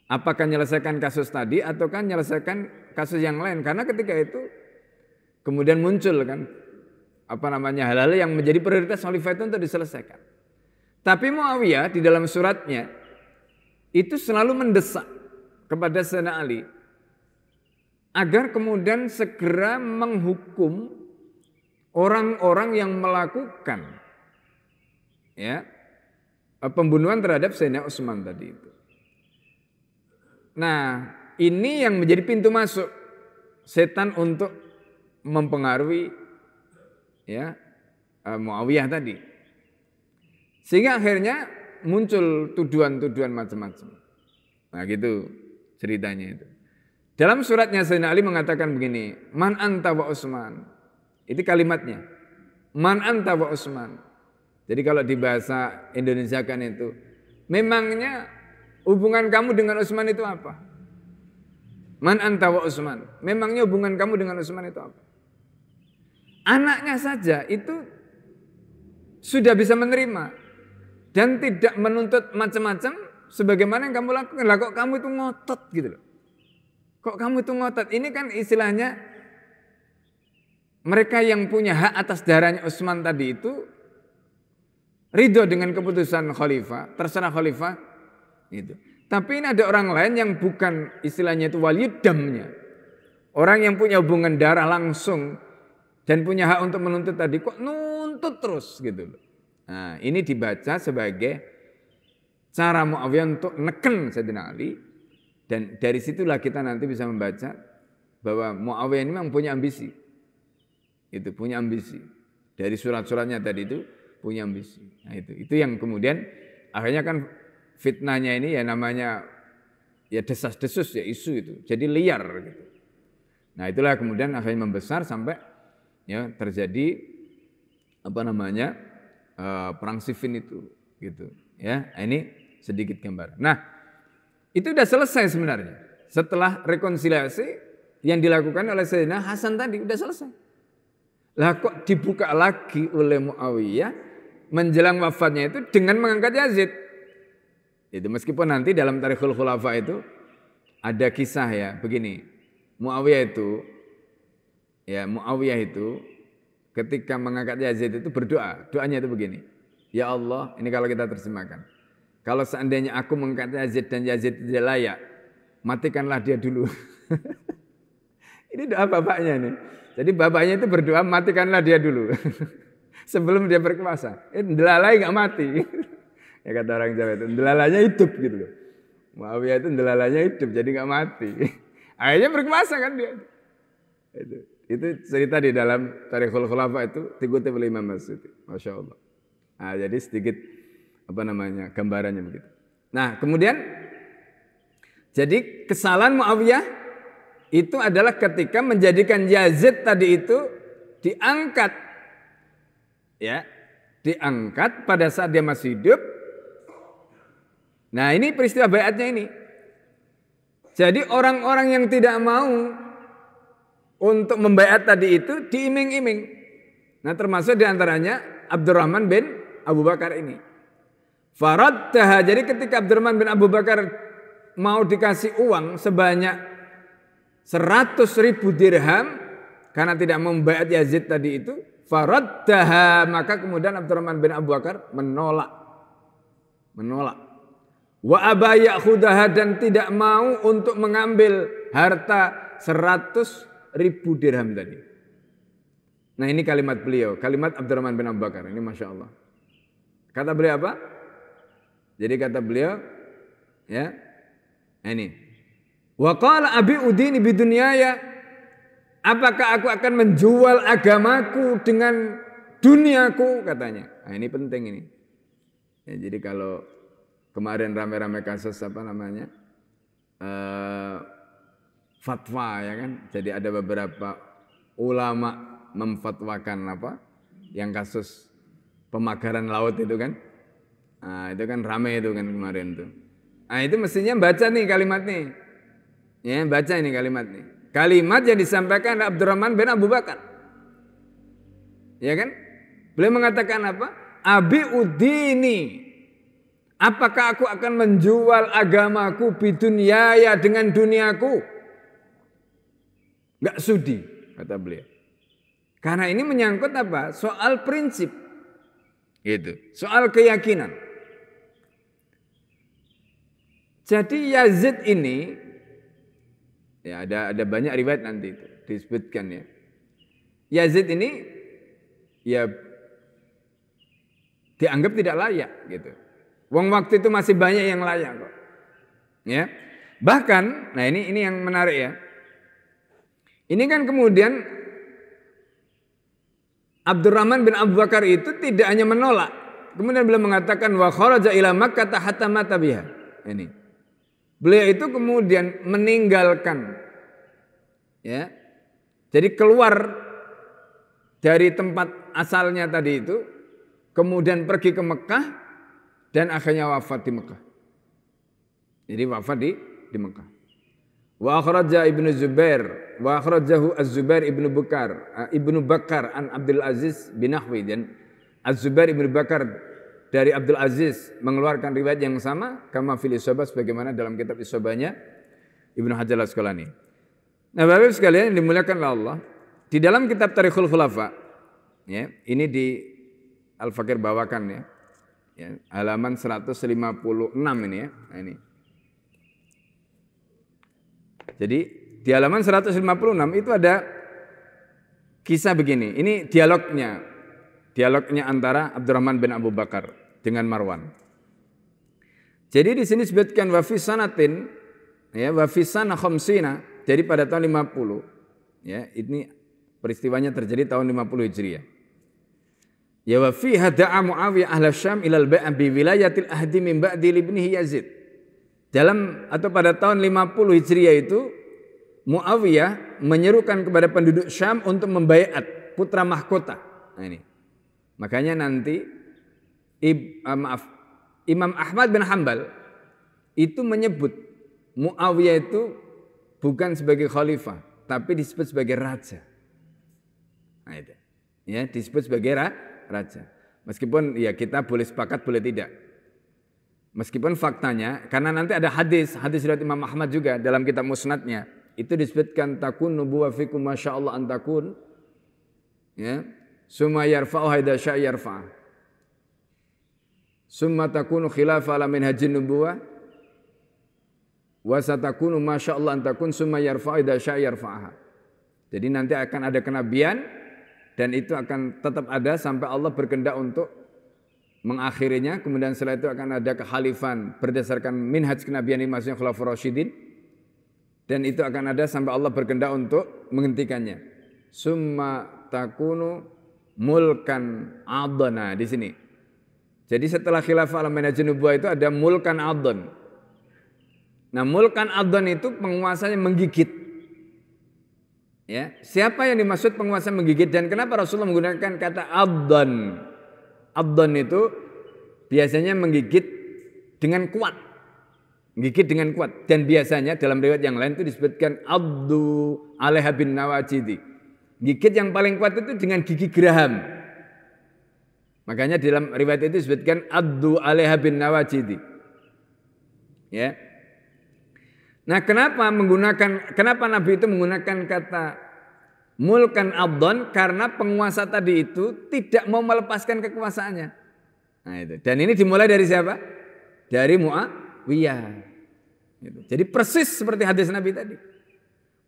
Apakah menyelesaikan kasus tadi atau kan menyelesaikan kasus yang lain? Karena ketika itu kemudian muncul kan hal-hal yang menjadi prioritas khalifah itu untuk diselesaikan. Tapi Muawiyah di dalam suratnya itu selalu mendesak kepada Sayyidina Ali agar kemudian segera menghukum orang-orang yang melakukan ya pembunuhan terhadap Sayyidina Utsman tadi itu. Nah, ini yang menjadi pintu masuk setan untuk mempengaruhi ya Muawiyah tadi. Sehingga akhirnya muncul tuduhan-tuduhan macam-macam. Nah, gitu ceritanya itu. Dalam suratnya Sayyidina Ali mengatakan begini, man anta wa Utsman. Itu kalimatnya. Man anta wa Utsman. Jadi kalau di bahasa Indonesia kan itu, memangnya hubungan kamu dengan Utsman itu apa? Man anta wa Utsman. Memangnya hubungan kamu dengan Utsman itu apa? Anaknya saja itu sudah bisa menerima dan tidak menuntut macam-macam sebagaimana yang kamu lakukan. Lah kok kamu itu ngotot gitu loh. Kok kamu itu ngotot? Ini kan istilahnya mereka yang punya hak atas darahnya Utsman tadi itu ridho dengan keputusan khalifah, terserah khalifah gitu. Tapi ini ada orang lain yang bukan istilahnya itu waliyudamnya. Orang yang punya hubungan darah langsung dan punya hak untuk menuntut tadi kok nuntut terus gitu loh. Nah, ini dibaca sebagai cara Muawiyah untuk neken Sayyidina Ali, dan dari situlah kita nanti bisa membaca bahwa Muawiyah ini memang punya ambisi. Itu punya ambisi. Dari surat-suratnya tadi itu punya ambisi. Nah, itu yang kemudian akhirnya kan fitnahnya ini ya namanya ya desas-desus ya isu itu. Jadi liar gitu. Nah, itulah kemudian akhirnya membesar sampai ya terjadi perang Siffin itu gitu ya. Nah, ini sedikit gambar. Nah, itu sudah selesai sebenarnya. Setelah rekonsiliasi yang dilakukan oleh Sayyidina Hasan tadi sudah selesai. Lah kok dibuka lagi oleh Muawiyah menjelang wafatnya itu dengan mengangkat Yazid. Itu meskipun nanti dalam Tarikhul Khulafa itu ada kisah ya begini. Muawiyah itu ketika mengangkat Yazid itu berdoa. Doanya itu begini. Ya Allah, ini kalau kita terjemahkan. Kalau seandainya aku mengangkat Yazid dan Yazid tidak layak, matikanlah dia dulu. Ini doa bapaknya nih. Jadi bapaknya itu berdoa matikanlah dia dulu. Sebelum dia berkuasa. Ndelalai enggak mati. Ya kata orang Jawa itu, ndelalanya hidup gitu loh. Muawiyah itu ndelalanya hidup jadi enggak mati. Akhirnya berkuasa kan dia. Itu cerita di dalam Tarikhul Khulafa itu dikutip oleh Imam Masyuti. Masya Allah. Nah, jadi sedikit gambarannya begitu. Nah, kemudian jadi kesalahan Muawiyah itu adalah ketika menjadikan Yazid tadi itu diangkat. Ya, diangkat pada saat dia masih hidup. Nah, ini peristiwa baiatnya ini. Jadi orang-orang yang tidak mau untuk membaiat tadi itu diiming-iming. Nah, termasuk diantaranya Abdurrahman bin Abu Bakar ini. Faradtaha, jadi ketika Abdurrahman bin Abu Bakar mau dikasih uang sebanyak 100.000 dirham karena tidak membaiat Yazid tadi itu, faradtaha, maka kemudian Abdurrahman bin Abu Bakar menolak. Wa abaya khudaha, dan tidak mau untuk mengambil harta 100.000 dirham tadi. Nah, ini kalimat beliau, kalimat Abdurrahman bin Abu Bakar ini masya Allah. Kata beliau apa? Jadi kata beliau, ya, ini. Wa qala abi udini bidunyaya, apakah aku akan menjual agamaku dengan duniaku, katanya. Nah, ini penting ini. Ya, jadi kalau kemarin rame-rame kasus fatwa ya kan. Jadi ada beberapa ulama memfatwakan yang kasus pemagaran laut itu kan. Nah, itu kan rame itu kan kemarin tuh. Nah, itu mestinya baca nih kalimat nih. Ya, baca ini kalimat nih. Kalimat yang disampaikan oleh Abdurrahman bin Abu Bakar. Ya kan? Beliau mengatakan apa? Abi udini, apakah aku akan menjual agamaku bidunyaya dengan duniaku? Enggak sudi, kata beliau. Karena ini menyangkut apa? Soal prinsip. Gitu. Soal keyakinan. Jadi Yazid ini, ya ada banyak riwayat nanti itu disebutkan ya. Yazid ini ya dianggap tidak layak gitu. Wong waktu itu masih banyak yang layak kok. Ya. Bahkan, nah ini yang menarik ya. Ini kan kemudian Abdurrahman bin Abu Bakar itu tidak hanya menolak, kemudian beliau mengatakan wa kharaja ila Makkah hatta mata biha. Ini. Beliau itu kemudian meninggalkan, ya. Jadi keluar dari tempat asalnya tadi itu, kemudian pergi ke Mekah dan akhirnya wafat di Mekah. Jadi wafat di Mekah. Wa akhraja Ibnu Zubair, wa akhrajahu Az-Zubair Ibnu Bakar an Abdul Aziz bin Nahwi, dan Az-Zubair Ibnu Bakar dari Abdul Aziz mengeluarkan riwayat yang sama kama fil Isobah, sebagaimana dalam kitab Isobahnya Ibnu Hajar Al-Asqalani. Nah, Bapak sekalian yang dimuliakan oleh Allah, di dalam kitab Tarikhul Khulafa, ya, ini di Al-Fakir bawakan ya, halaman 156 ini ya. Nah, ini. Jadi di halaman 156 itu ada kisah begini. Ini dialognya antara Abdurrahman bin Abu Bakar dengan Marwan. Jadi di sini disebutkan wa fi sanatin, ya, wa fi sana khamsina, jadi pada tahun 50. Ya, ini peristiwanya terjadi tahun 50 Hijriah. Ya wa fi hada'a Muawiyah ahla Syam ilal bai'a bi wilayatil ahdi min ba'di ibnihi Yazid. Atau pada tahun 50 Hijriah itu Muawiyah menyerukan kepada penduduk Syam untuk membaiat putra mahkota. Nah ini. Makanya nanti Imam Ahmad bin Hanbal itu menyebut Muawiyah itu bukan sebagai khalifah, tapi disebut sebagai raja. Nah itu. Ya, disebut sebagai raja. Meskipun ya kita boleh sepakat boleh tidak. Meskipun faktanya, karena nanti ada hadis riwayat Imam Ahmad juga dalam kitab Musnadnya, itu disebutkan takun nubuwah fikum masyaallah an takun, ya, summa yarfa'u haida sya yarfa', summa takunu khilafah ala minhajin nubuwah, wa satakunu masyaallah an takun summa yarfa'u haida sya yarfa'ha. Jadi nanti akan ada kenabian dan itu akan tetap ada sampai Allah berkehendak untuk mengakhirinya, kemudian setelah itu akan ada kekhalifan berdasarkan minhaj kenabian ini, maksudnya khulafaur rasyidin, dan itu akan ada sampai Allah berkehendak untuk menghentikannya. Summa takunu mulkan adana di sini. Jadi setelah khilafah ala minhaj nubuwah itu ada mulkan adon. Nah, mulkan adon itu penguasanya menggigit. Ya, siapa yang dimaksud penguasa menggigit dan kenapa Rasulullah menggunakan kata adon? Adon itu biasanya menggigit dengan kuat. Menggigit dengan kuat. Dan biasanya dalam riwayat yang lain itu disebutkan addu alaiha bin nawajidi. Gigit yang paling kuat itu dengan gigi geraham. Makanya dalam riwayat itu disebutkan addu alaiha bin nawajidi. Ya. Nah, kenapa Nabi itu menggunakan kata mulkan adon? Karena penguasa tadi itu tidak mau melepaskan kekuasaannya. Nah, itu. Dan ini dimulai dari siapa? Dari Muawiyah. Gitu. Jadi persis seperti hadis Nabi tadi.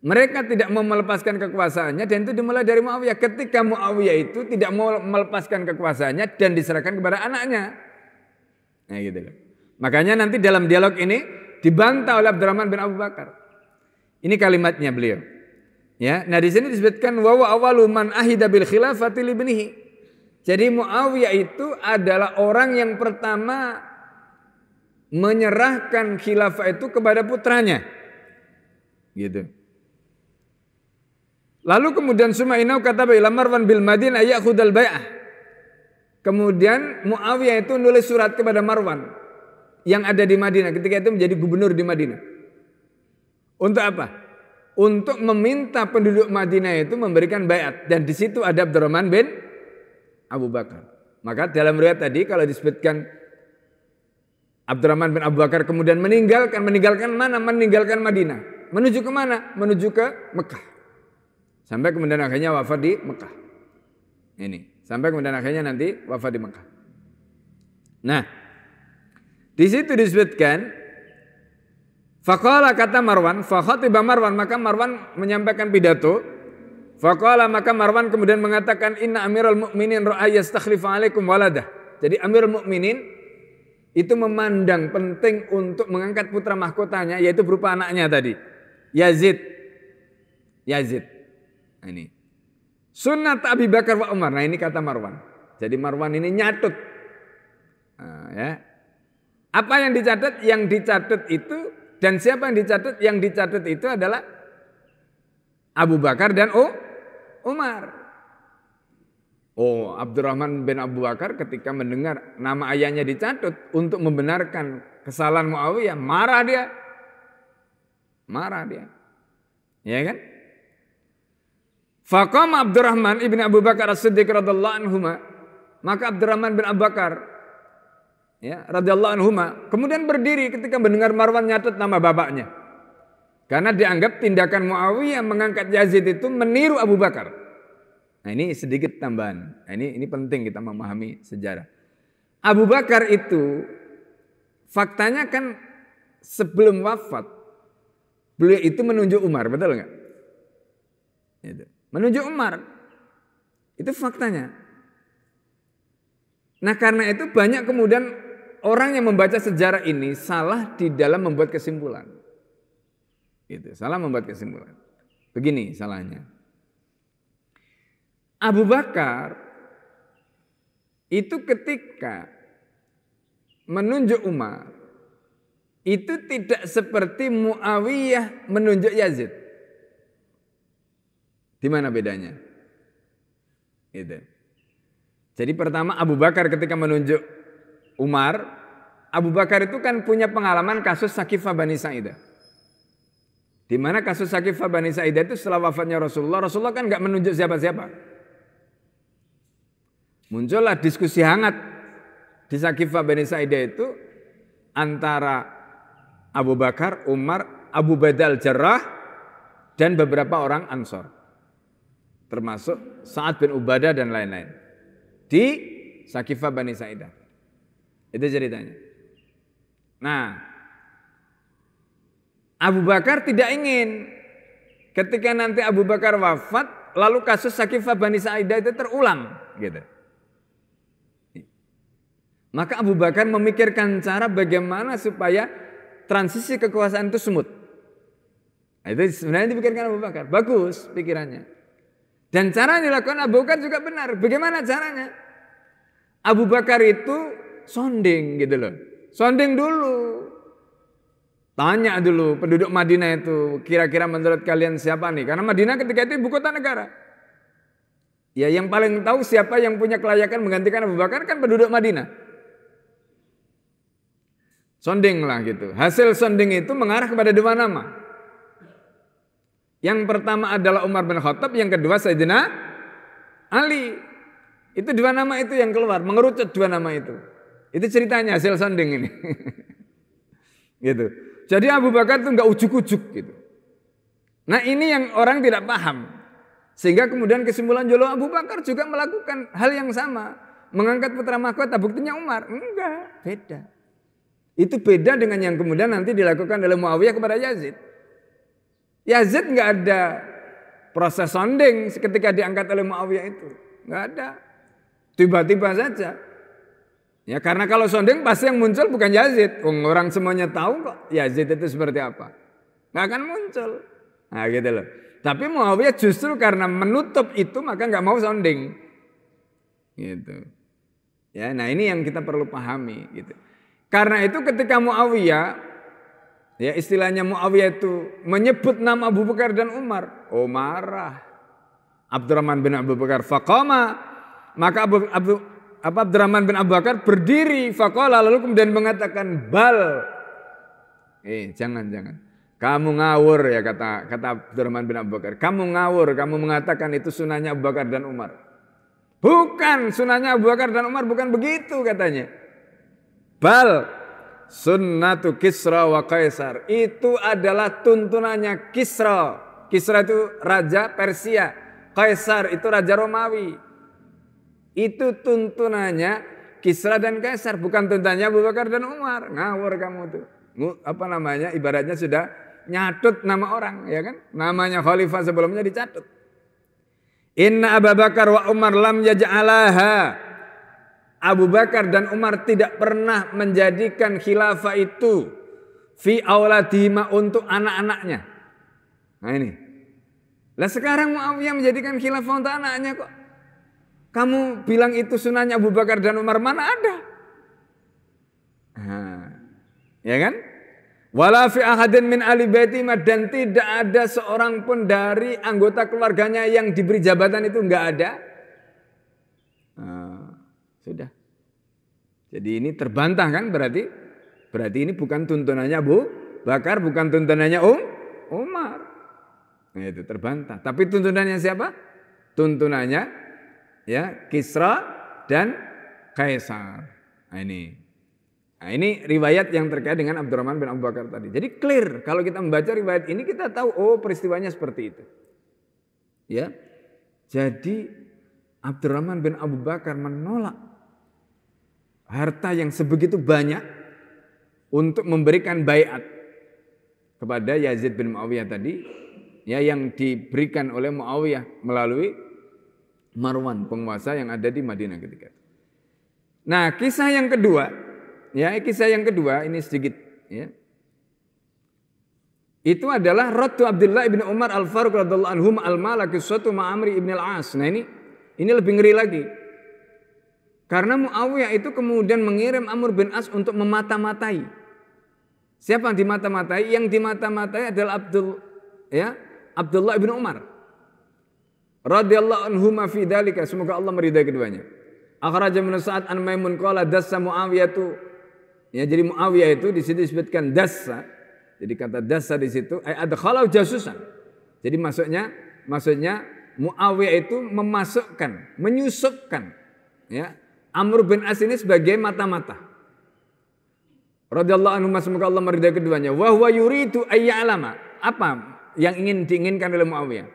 Mereka tidak mau melepaskan kekuasaannya dan itu dimulai dari Muawiyah. Ketika Muawiyah itu tidak mau melepaskan kekuasaannya dan diserahkan kepada anaknya. Nah, gitu. Makanya nanti dalam dialog ini dibantah oleh Abdurrahman bin Abu Bakar. Ini kalimatnya beliau. Ya, nah di sini disebutkan wa awwalu man ahida bil khilafati li ibnihi. Jadi Muawiyah itu adalah orang yang pertama menyerahkan khilafah itu kepada putranya. Gitu. Lalu kemudian Sumainau kata ila Marwan bil Madinah ya'khudul bai'ah. Kemudian Muawiyah itu nulis surat kepada Marwan yang ada di Madinah, ketika itu menjadi gubernur di Madinah. Untuk apa? Untuk meminta penduduk Madinah itu memberikan baiat, dan di situ ada Abdurrahman bin Abu Bakar. Maka dalam riwayat tadi kalau disebutkan Abdurrahman bin Abu Bakar kemudian meninggalkan mana? Meninggalkan Madinah. Menuju ke mana? Menuju ke Mekah. Sampai kemudian akhirnya wafat di Mekah. Ini, sampai kemudian akhirnya nanti wafat di Mekah. Nah, di situ disebutkan faqala kata Marwan, fa khatiba Marwan, maka Marwan menyampaikan pidato. Faqala maka Marwan kemudian mengatakan inna Amirul Mukminin ra'a yastakhlifa alaikum waladah. Jadi Amirul Mukminin itu memandang penting untuk mengangkat putra mahkotanya, yaitu berupa anaknya tadi, Yazid. Nah, ini sunnat Abi Bakar wa Umar. Nah, ini kata Marwan. Jadi Marwan ini nyatut. Nah, ya. Apa yang dicatat? Yang dicatat itu, dan siapa yang dicatat? Yang dicatat itu adalah Abu Bakar dan Umar. Oh, Abdurrahman bin Abu Bakar ketika mendengar nama ayahnya dicatat untuk membenarkan kesalahan Muawiyah, marah dia. Ya kan? Faqama Abdurrahman ibn Abu Bakar As-Siddiq radhiyallahu anhuma, maka Abdurrahman bin Abu Bakar, ya, radhiyallahu anhuma, kemudian berdiri ketika mendengar Marwan nyatet nama bapaknya. Karena dianggap tindakan Muawiyah mengangkat Yazid itu meniru Abu Bakar. Nah, ini sedikit tambahan. Nah, ini penting kita memahami sejarah. Abu Bakar itu faktanya kan sebelum wafat Beliau itu menunjuk Umar, betul nggak? Itu. Menunjuk Umar. Itu faktanya. Nah karena itu banyak kemudian orang yang membaca sejarah ini salah di dalam membuat kesimpulan. Gitu, salah membuat kesimpulan. Begini salahnya. Abu Bakar itu ketika menunjuk Umar itu tidak seperti Muawiyah menunjuk Yazid. Di mana bedanya? Gitu. Jadi pertama Abu Bakar ketika menunjuk Umar, Abu Bakar itu kan punya pengalaman kasus Saqifah Bani Sa'idah. Di mana kasus Saqifah Bani Sa'idah itu setelah wafatnya Rasulullah kan nggak menunjuk siapa-siapa. Muncullah diskusi hangat di Saqifah Bani Sa'idah itu antara Abu Bakar, Umar, Abu Badal Jarrah dan beberapa orang Ansor. Termasuk Sa'ad bin Ubadah dan lain-lain. Di Saqifah Bani Sa'idah. Itu ceritanya. Nah, Abu Bakar tidak ingin ketika nanti Abu Bakar wafat, lalu kasus Saqifah Bani Sa'idah itu terulang, gitu. Maka Abu Bakar memikirkan cara bagaimana supaya transisi kekuasaan itu smooth. Nah, itu sebenarnya dipikirkan Abu Bakar. Bagus pikirannya. Dan cara yang dilakukan Abu Bakar juga benar. Bagaimana caranya? Abu Bakar itu sonding gitu loh. Sonding dulu. Tanya dulu penduduk Madinah itu, kira-kira menurut kalian siapa nih? Karena Madinah ketika itu ibu kota negara. Ya yang paling tahu siapa yang punya kelayakan menggantikan Abu Bakar kan penduduk Madinah. Sonding lah gitu. Hasil sonding itu mengarah kepada dua nama. Yang pertama adalah Umar bin Khattab, yang kedua Sayyidina Ali. Itu dua nama itu yang keluar, mengerucut dua nama itu. Itu ceritanya hasil sonding ini. Gitu. Jadi Abu Bakar itu enggak ujuk-ujuk gitu. Nah ini yang orang tidak paham. Sehingga kemudian kesimpulan Jolo Abu Bakar juga melakukan hal yang sama. Mengangkat putra mahkota, buktinya Umar. Enggak, beda. Itu beda dengan yang kemudian nanti dilakukan oleh Muawiyah kepada Yazid. Yazid enggak ada proses sonding ketika diangkat oleh Muawiyah itu. Enggak ada. Tiba-tiba saja. Ya karena kalau sonding pasti yang muncul bukan Yazid. Orang semuanya tahu kok Yazid itu seperti apa. Enggak akan muncul. Nah gitu loh. Tapi Muawiyah justru karena menutup itu maka enggak mau sonding. Gitu. Ya, nah ini yang kita perlu pahami gitu. Karena itu ketika Muawiyah, ya istilahnya Muawiyah itu menyebut nama Abu Bakar dan Umar, marah. Abdurrahman bin Abu Bakar faqama, maka Abdurrahman bin Abu Bakar berdiri faqala lalu kemudian mengatakan bal. Jangan. Kamu ngawur ya kata Abdurrahman bin Abu Bakar. Kamu ngawur, kamu mengatakan itu sunahnya Abu Bakar dan Umar. Bukan sunahnya Abu Bakar dan Umar, bukan begitu katanya. Bal sunnatu Kisra wa Kaisar. Itu adalah tuntunannya Kisra. Kisra itu raja Persia. Kaisar itu raja Romawi. Itu tuntunannya Kisra dan Kaisar, bukan tuntunannya Abu Bakar dan Umar. Ngawur kamu tuh. Ibaratnya sudah nyatut nama orang, ya kan? Namanya khalifah sebelumnya dicatut. Inna Abu Bakar wa Umar lam yaj'alaha. Abu Bakar dan Umar tidak pernah menjadikan khilafah itu fi auladihima untuk anak-anaknya. Nah ini. Lah sekarang Muawiyah menjadikan khilafah untuk anaknya kok. Kamu bilang itu sunahnya Abu Bakar dan Umar, mana ada? Ya kan? Wala fi ahadin min ali baitima, dan tidak ada seorang pun dari anggota keluarganya yang diberi jabatan itu enggak ada. Sudah. Jadi ini terbantah kan berarti ini bukan tuntunannya Abu Bakar, bukan tuntunannya Umar. Nah, itu terbantah. Tapi tuntunannya siapa? Tuntunannya ya Kisra dan Kaisar. Nah ini riwayat yang terkait dengan Abdurrahman bin Abu Bakar tadi. Jadi clear kalau kita membaca riwayat ini kita tahu peristiwanya seperti itu. Ya. Jadi Abdurrahman bin Abu Bakar menolak harta yang sebegitu banyak untuk memberikan baiat kepada Yazid bin Muawiyah tadi, ya, yang diberikan oleh Muawiyah melalui Marwan, penguasa yang ada di Madinah ketika itu. Nah, kisah yang kedua, ya, kisah yang kedua ini sedikit, ya. Itu adalah Raddu Abdullah bin Umar Al-Faruq radhiyallahu anhum al-malaki suatu ma'amri ibn al-As. Nah, ini lebih ngeri lagi. Karena Muawiyah itu kemudian mengirim Amr bin As untuk memata-matai. Siapa yang dimata-matai? Yang dimata-matai adalah Abdullah bin Umar radhiyallahu anhuma fi dzalika, semoga Allah meridai keduanya. Akhraja min Sa'ad an Maimun qala dassa Muawiyah tu. Ya, jadi Muawiyah itu di situ disebutkan dassa. Jadi kata dassa di situ adkhalau jasusan. Jadi maksudnya Muawiyah itu menyusupkan, ya, Amr bin As ini sebagai mata-mata. Radhiyallahu anhu, semoga Allah meridai keduanya. Wa huwa yuridu ayya'lama. Apa yang diinginkan oleh Muawiyah?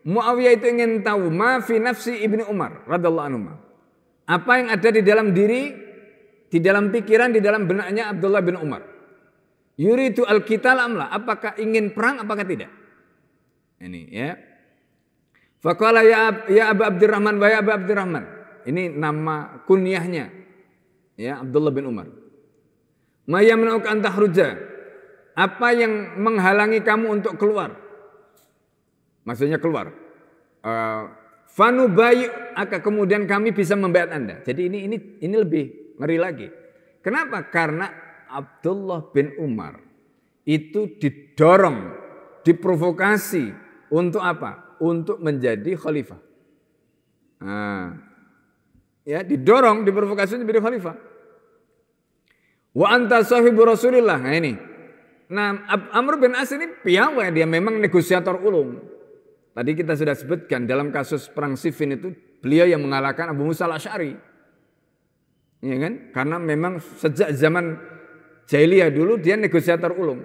Muawiyah itu ingin tahu ma fi nafsi Ibnu Umar radhiyallahu anhu. Apa yang ada di dalam diri, di dalam pikiran, di dalam benaknya Abdullah bin Umar. Yuridu al-qital amla, apakah ingin perang apakah tidak? Ini, ya. Faqala ya Abu Abdurrahman wa ya Abu Abdurrahman. Ini nama kunyahnya, ya, Abdullah bin Umar. Ma yamna'uka an tahruja. Apa yang menghalangi kamu untuk keluar? Maksudnya keluar. Fanubayi, kemudian kami bisa membaiat Anda. Jadi ini lebih ngeri lagi. Kenapa? Karena Abdullah bin Umar itu didorong, diprovokasi untuk apa? Untuk menjadi khalifah. Nah, ya, didorong, diprovokasi menjadi khalifah. Wa anta sahibu Rasulillah. Nah ini. Nah, Amr bin As ini piawai, dia memang negosiator ulung. Tadi kita sudah sebutkan dalam kasus perang Siffin itu beliau yang mengalahkan Abu Musa al-Asy'ari. Ya kan? Karena memang sejak zaman jahiliyah dulu dia negosiator ulung.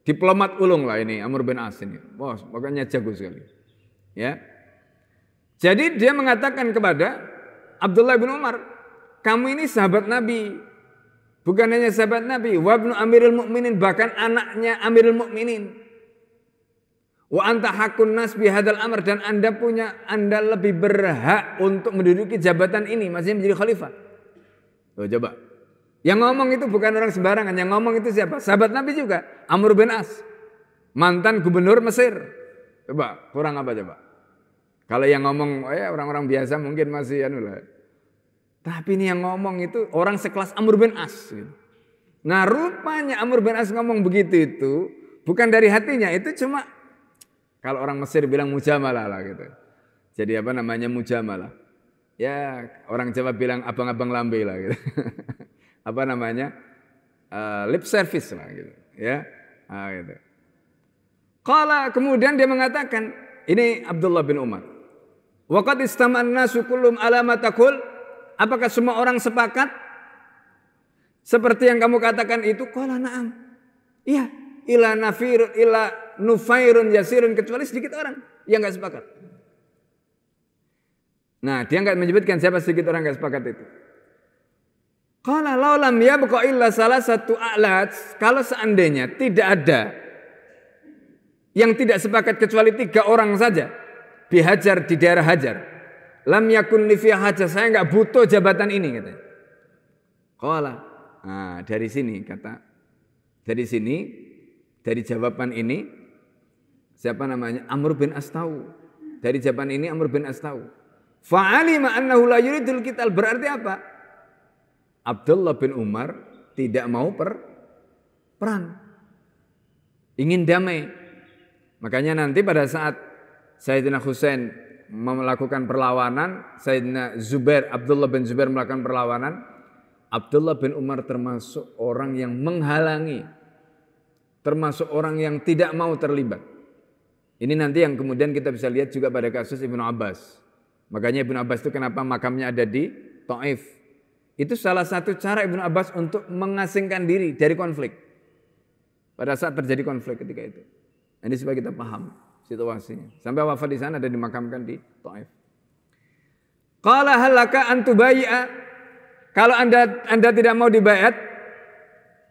Diplomat ulung lah ini Amr bin As ini. Wah, pokoknya jago sekali. Ya. Jadi dia mengatakan kepada Abdullah bin Umar, kamu ini sahabat Nabi. Bukan hanya sahabat Nabi, wa ibnu Amirul Mukminin, bahkan anaknya Amirul Mukminin. Wa anta hakun nas bihadzal amr, dan Anda lebih berhak untuk menduduki jabatan ini, maksudnya menjadi khalifah. Tuh, coba. Yang ngomong itu bukan orang sembarangan, yang ngomong itu siapa? Sahabat Nabi juga, Amr bin As, mantan gubernur Mesir. Coba, kurang apa coba? Kalau yang ngomong orang-orang biasa mungkin masih lah. Tapi ini yang ngomong itu orang sekelas Amr bin As gitu. Nah, rupanya Amr bin As ngomong begitu itu bukan dari hatinya, itu cuma kalau orang Mesir bilang mujamalah lah gitu. Jadi apa namanya mujamalah? Ya, orang Jawa bilang abang-abang lambe lah gitu. Apa namanya? Lip service lah gitu, ya. Nah, gitu. Kemudian dia mengatakan, ini Abdullah bin Umar. Waqad istama'an nasu kullum ala ma taqul. Apakah semua orang sepakat seperti yang kamu katakan itu? Qala na'am. Iya, ila nufairun yasirun, kecuali sedikit orang yang enggak sepakat. Nah, dia enggak menyebutkan siapa sedikit orang enggak sepakat itu. Qala law lam yabqa illa salasatu a'lat, kalau seandainya tidak ada yang tidak sepakat kecuali 3 orang saja, bihajar, di daerah Hajar. Lam yakun li fi hajah, saya enggak butuh jabatan ini katanya. Qala. Nah, dari sini dari jawaban ini siapa namanya? Amr bin As tahu. Dari jawaban ini Amr bin As tahu. Fa'alima annahu la yuridul qital, berarti apa? Abdullah bin Umar tidak mau perang. Ingin damai. Makanya nanti pada saat Sayyidina Husain melakukan perlawanan, Sayyidina Abdullah bin Zubair melakukan perlawanan, Abdullah bin Umar termasuk orang yang menghalangi, termasuk orang yang tidak mau terlibat. Ini nanti yang kemudian kita bisa lihat juga pada kasus Ibnu Abbas. Makanya Ibnu Abbas itu kenapa makamnya ada di Taif. Itu salah satu cara Ibnu Abbas untuk mengasingkan diri dari konflik. Pada saat terjadi konflik ketika itu. Ini supaya kita paham situasinya. Sampai wafat di sana dan dimakamkan di Taif. Qala halaka an tubayya, kalau Anda tidak mau dibayat,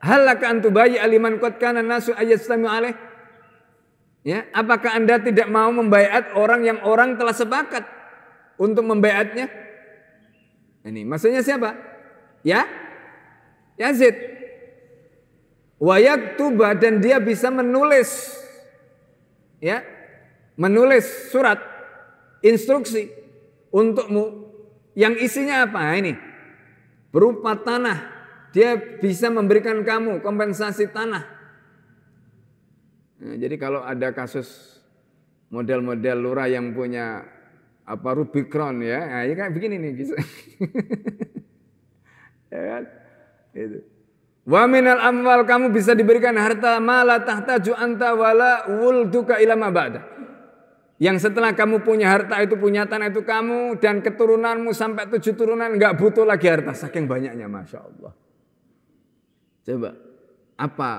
Halaka antubayi aliman qad kana nasu ayastami alaih. Ya, apakah Anda tidak mau membaiat orang yang orang telah sepakat untuk membaiatnya? Ini maksudnya siapa? Ya, Yazid. Wa yaktuba, dan dia bisa menulis, ya, menulis surat instruksi untukmu yang isinya apa? Ini berupa tanah. Dia bisa memberikan kamu kompensasi tanah. Nah, jadi kalau ada kasus model-model lurah yang punya apa Rubicon ya, nah, ini kayak begini nih bisa. Ya kan? Itu. Wa minal amwal, kamu bisa diberikan harta mala tahtaju anta wala wulduka ila ma ba'da. Yang setelah kamu punya harta itu, punya tanah itu, kamu dan keturunanmu sampai 7 turunan enggak butuh lagi harta, saking banyaknya, Masya Allah. Coba, apa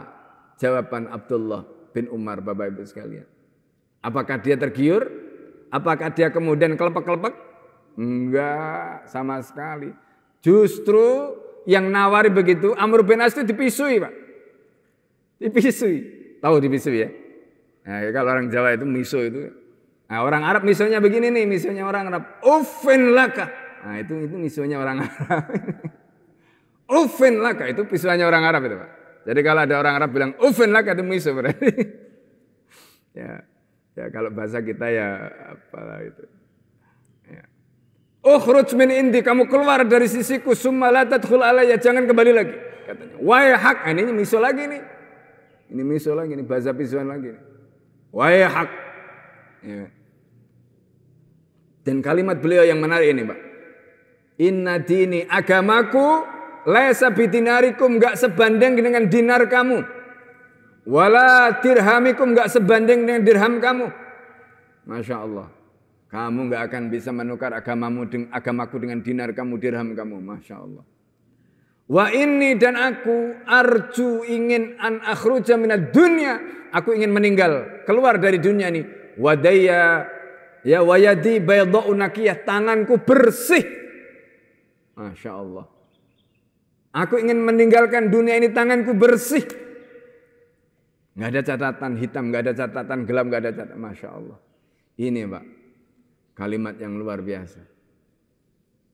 jawaban Abdullah bin Umar, Bapak Ibu sekalian? Apakah dia tergiur? Apakah dia kemudian kelepek-kelepek? Enggak, sama sekali. Justru yang nawari begitu, Amr bin As itu dipisui, Pak. Dipisui. Tahu dipisui ya? Nah, kalau orang Jawa itu miso itu. Nah, orang Arab misonya begini nih, misonya orang Arab. Uffin laka. Nah, itu misonya orang Arab. Ufin laka, itu pisuannya orang Arab itu, Pak. Jadi kalau ada orang Arab bilang ufin laka, itu miso berarti. Ya kalau bahasa kita ya apalah itu. Ya. Ukhruj min indi, kamu keluar dari sisiku, summa la tadkhul alayya, jangan kembali lagi, katanya. Wahai hak, ini miso lagi nih. Ini miso lagi nih, bahasa pisuan lagi nih. Wahai hak. Ya. Dan kalimat beliau yang menarik ini, Pak. Inna dini, agamaku laisa bidinarikum, enggak sebanding dengan dinar kamu. Wala dirhamikum, enggak sebanding dengan dirham kamu. Masya Allah. Kamu enggak akan bisa menukar agamaku dengan dinar kamu, dirham kamu. Masya Allah. Wa inni, dan aku arju, ingin an akhruja minad dunya, aku ingin meninggal, keluar dari dunia ini. Wadaya ya wayadi baydha'u naqiyah, tanganku bersih. Masya Allah. Aku ingin meninggalkan dunia ini, tanganku bersih. Nggak ada catatan hitam, nggak ada catatan gelap, nggak ada catatan. Masya Allah. Ini Pak, kalimat yang luar biasa.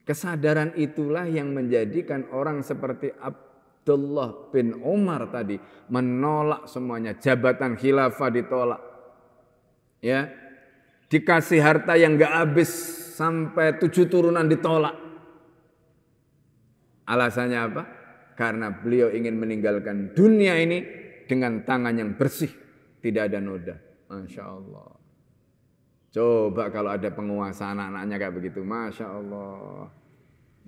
Kesadaran itulah yang menjadikan orang seperti Abdullah bin Umar tadi menolak semuanya. Jabatan khilafah ditolak. Ya, dikasih harta yang nggak habis sampai 7 turunan ditolak. Alasannya apa? Karena beliau ingin meninggalkan dunia ini dengan tangan yang bersih, tidak ada noda. Masya Allah. Coba kalau ada penguasa anak-anaknya kayak begitu, Masya Allah.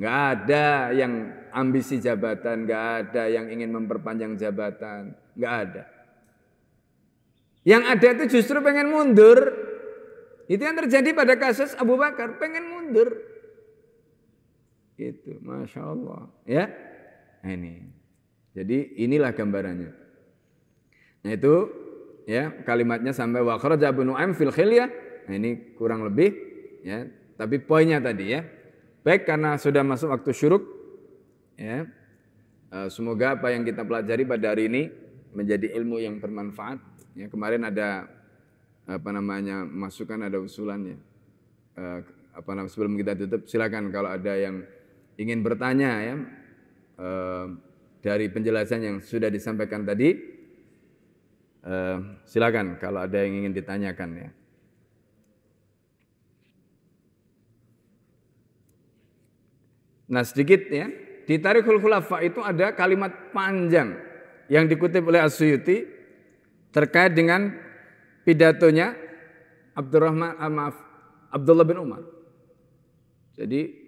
Nggak ada yang ambisi jabatan, nggak ada yang ingin memperpanjang jabatan, nggak ada. Yang ada itu justru pengen mundur. Itu yang terjadi pada kasus Abu Bakar, pengen mundur. Itu, Masya Allah. Ya, nah, ini. Jadi inilah gambarannya. Nah itu, ya kalimatnya sampai wa kharaja Ibnu Nu'aim fil khilyah. Nah ini kurang lebih, ya. Tapi poinnya tadi ya. Baik, karena sudah masuk waktu syuruk, ya. Semoga apa yang kita pelajari pada hari ini menjadi ilmu yang bermanfaat. Ya, kemarin ada masukan, ada usulannya. Sebelum kita tutup, silakan kalau ada yang ingin bertanya ya dari penjelasan yang sudah disampaikan tadi, silakan kalau ada yang ingin ditanyakan ya. Nah sedikit ya, di Tarikhul Khulafa itu ada kalimat panjang yang dikutip oleh As-Suyuti terkait dengan pidatonya Abdullah bin Umar. Jadi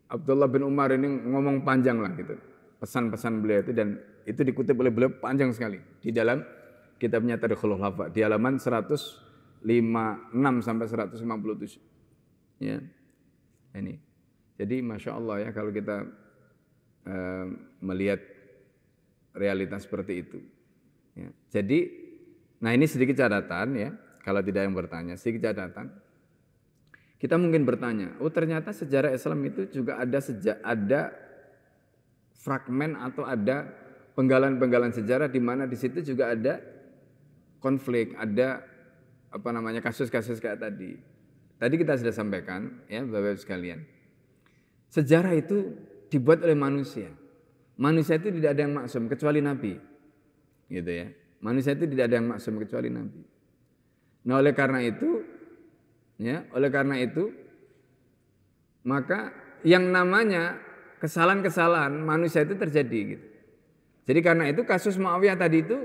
Abdullah bin Umar ini ngomong panjang lah gitu, pesan-pesan beliau itu, dan itu dikutip oleh beliau panjang sekali di dalam kitabnya Tarikhul Khulafa di halaman 156 sampai 157. Ya. Ini. Jadi Masya Allah ya kalau kita melihat realitas seperti itu. Ya. Jadi, nah ini sedikit catatan ya, kalau tidak yang bertanya, sedikit catatan. Kita mungkin bertanya, oh ternyata sejarah Islam itu juga ada fragmen atau ada penggalan-penggalan sejarah di mana di situ juga ada konflik, ada kasus-kasus kayak tadi. Tadi kita sudah sampaikan ya Bapak-Ibu sekalian. Sejarah itu dibuat oleh manusia. Manusia itu tidak ada yang maksum kecuali nabi. Gitu ya. Manusia itu tidak ada yang maksum kecuali nabi. Nah, oleh karena itu maka yang namanya kesalahan-kesalahan manusia itu terjadi gitu. Jadi karena itu kasus Muawiyah tadi itu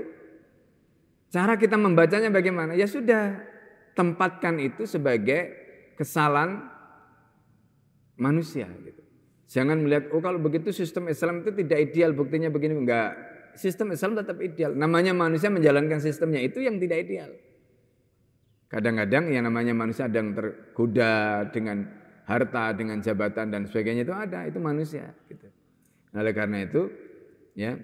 cara kita membacanya bagaimana? Ya sudah, tempatkan itu sebagai kesalahan manusia gitu. Jangan melihat kalau begitu sistem Islam itu tidak ideal, buktinya begini, enggak. Sistem Islam tetap ideal. Namanya manusia menjalankan sistemnya itu yang tidak ideal. Kadang-kadang yang namanya manusia ada yang tergoda dengan harta, dengan jabatan dan sebagainya, itu ada, itu manusia gitu. Nah, oleh karena itu ya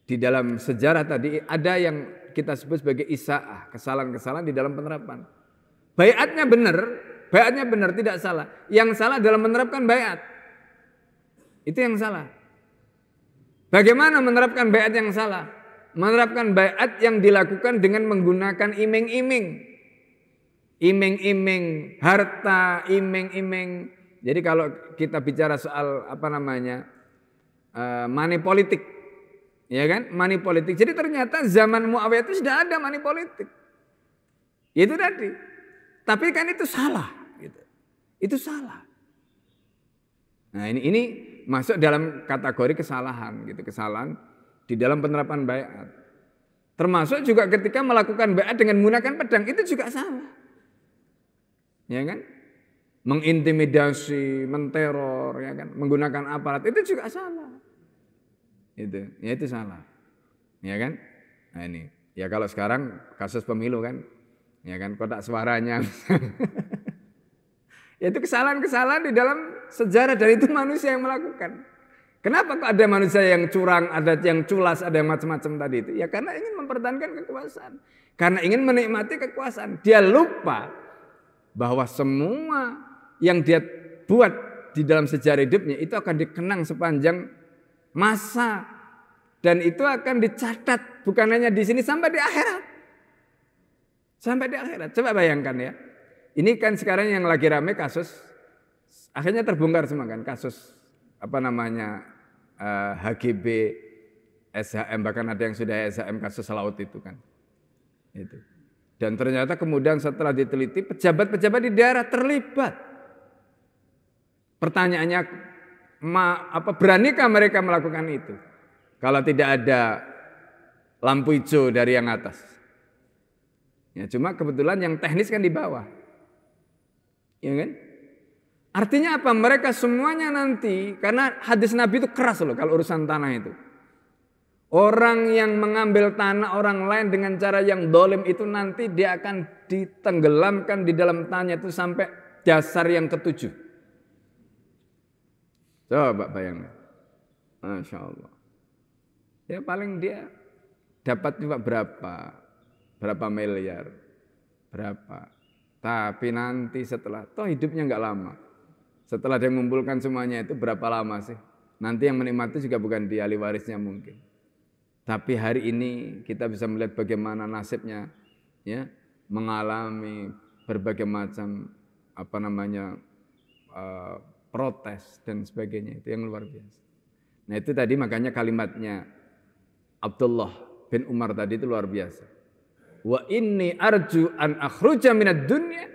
di dalam sejarah tadi ada yang kita sebut sebagai isaah, kesalahan-kesalahan di dalam penerapan. Baiatnya benar tidak salah. Yang salah dalam menerapkan baiat. Itu yang salah. Bagaimana menerapkan baiat yang salah? Menerapkan baiat yang dilakukan dengan menggunakan iming-iming. Iming-iming harta, iming-iming. Jadi kalau kita bicara soal money politik, ya kan? Money politik. Jadi ternyata zaman Muawiyah itu sudah ada money politik. Itu tadi. Tapi kan itu salah, gitu. Itu salah. Nah, ini masuk dalam kategori kesalahan, gitu. Kesalahan di dalam penerapan baiat. Termasuk juga ketika melakukan baiat dengan menggunakan pedang, itu juga salah. Ya kan? Mengintimidasi, menteror, ya kan? Menggunakan aparat, itu juga salah. Itu salah. Ya kan? Nah ini. Ya kalau sekarang kasus pemilu kan, ya kan, kotak suaranya. Ya itu kesalahan-kesalahan di dalam sejarah dan itu manusia yang melakukan. Kenapa kok ada manusia yang curang, ada yang culas, ada yang macam-macam tadi itu? Ya karena ingin mempertahankan kekuasaan. Karena ingin menikmati kekuasaan. Dia lupa bahwa semua yang dia buat di dalam sejarah hidupnya itu akan dikenang sepanjang masa. Dan itu akan dicatat bukan hanya di sini sampai di akhirat. Sampai di akhirat. Coba bayangkan ya. Ini kan sekarang yang lagi rame kasus, akhirnya terbongkar semua kan kasus HGB, SHM, bahkan ada yang sudah SHM kasus laut itu kan. Itu. Dan ternyata kemudian setelah diteliti pejabat-pejabat di daerah terlibat. Pertanyaannya, beranikah mereka melakukan itu? Kalau tidak ada lampu hijau dari yang atas. Ya, cuma kebetulan yang teknis kan di bawah. Ya kan? Artinya apa? Mereka semuanya nanti, karena hadis Nabi itu keras loh kalau urusan tanah itu. Orang yang mengambil tanah orang lain dengan cara yang dolim itu nanti dia akan ditenggelamkan di dalam tanah itu sampai dasar yang ketujuh. Coba bayangkan. Masya Allah. Ya paling dia dapat juga berapa miliar, berapa. Tapi nanti setelah, toh hidupnya nggak lama. Setelah dia mengumpulkan semuanya itu berapa lama sih? Nanti yang menikmati juga bukan dia, ahli warisnya mungkin. Tapi hari ini kita bisa melihat bagaimana nasibnya, ya, mengalami berbagai macam protes dan sebagainya, itu yang luar biasa. Nah itu tadi makanya kalimatnya Abdullah bin Umar tadi itu luar biasa. Wa inni arju an akhruja minad dunya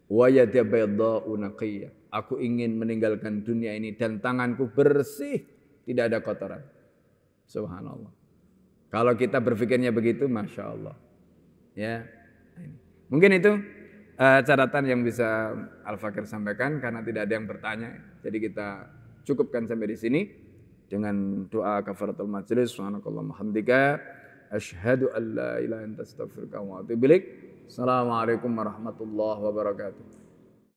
wa yadi baydha'u naqiyya. Aku ingin meninggalkan dunia ini dan tanganku bersih, tidak ada kotoran. Subhanallah. Kalau kita berpikirnya begitu, Masya Allah. Ya, mungkin itu catatan yang bisa Al-Fakir sampaikan karena tidak ada yang bertanya. Jadi kita cukupkan sampai di sini dengan doa kafaratul majlis. Subhanakallahumma hamdika asyhadu an la ilaha illa anta astaghfiruka wa atubu ilaik. Assalamualaikum warahmatullahi wabarakatuh.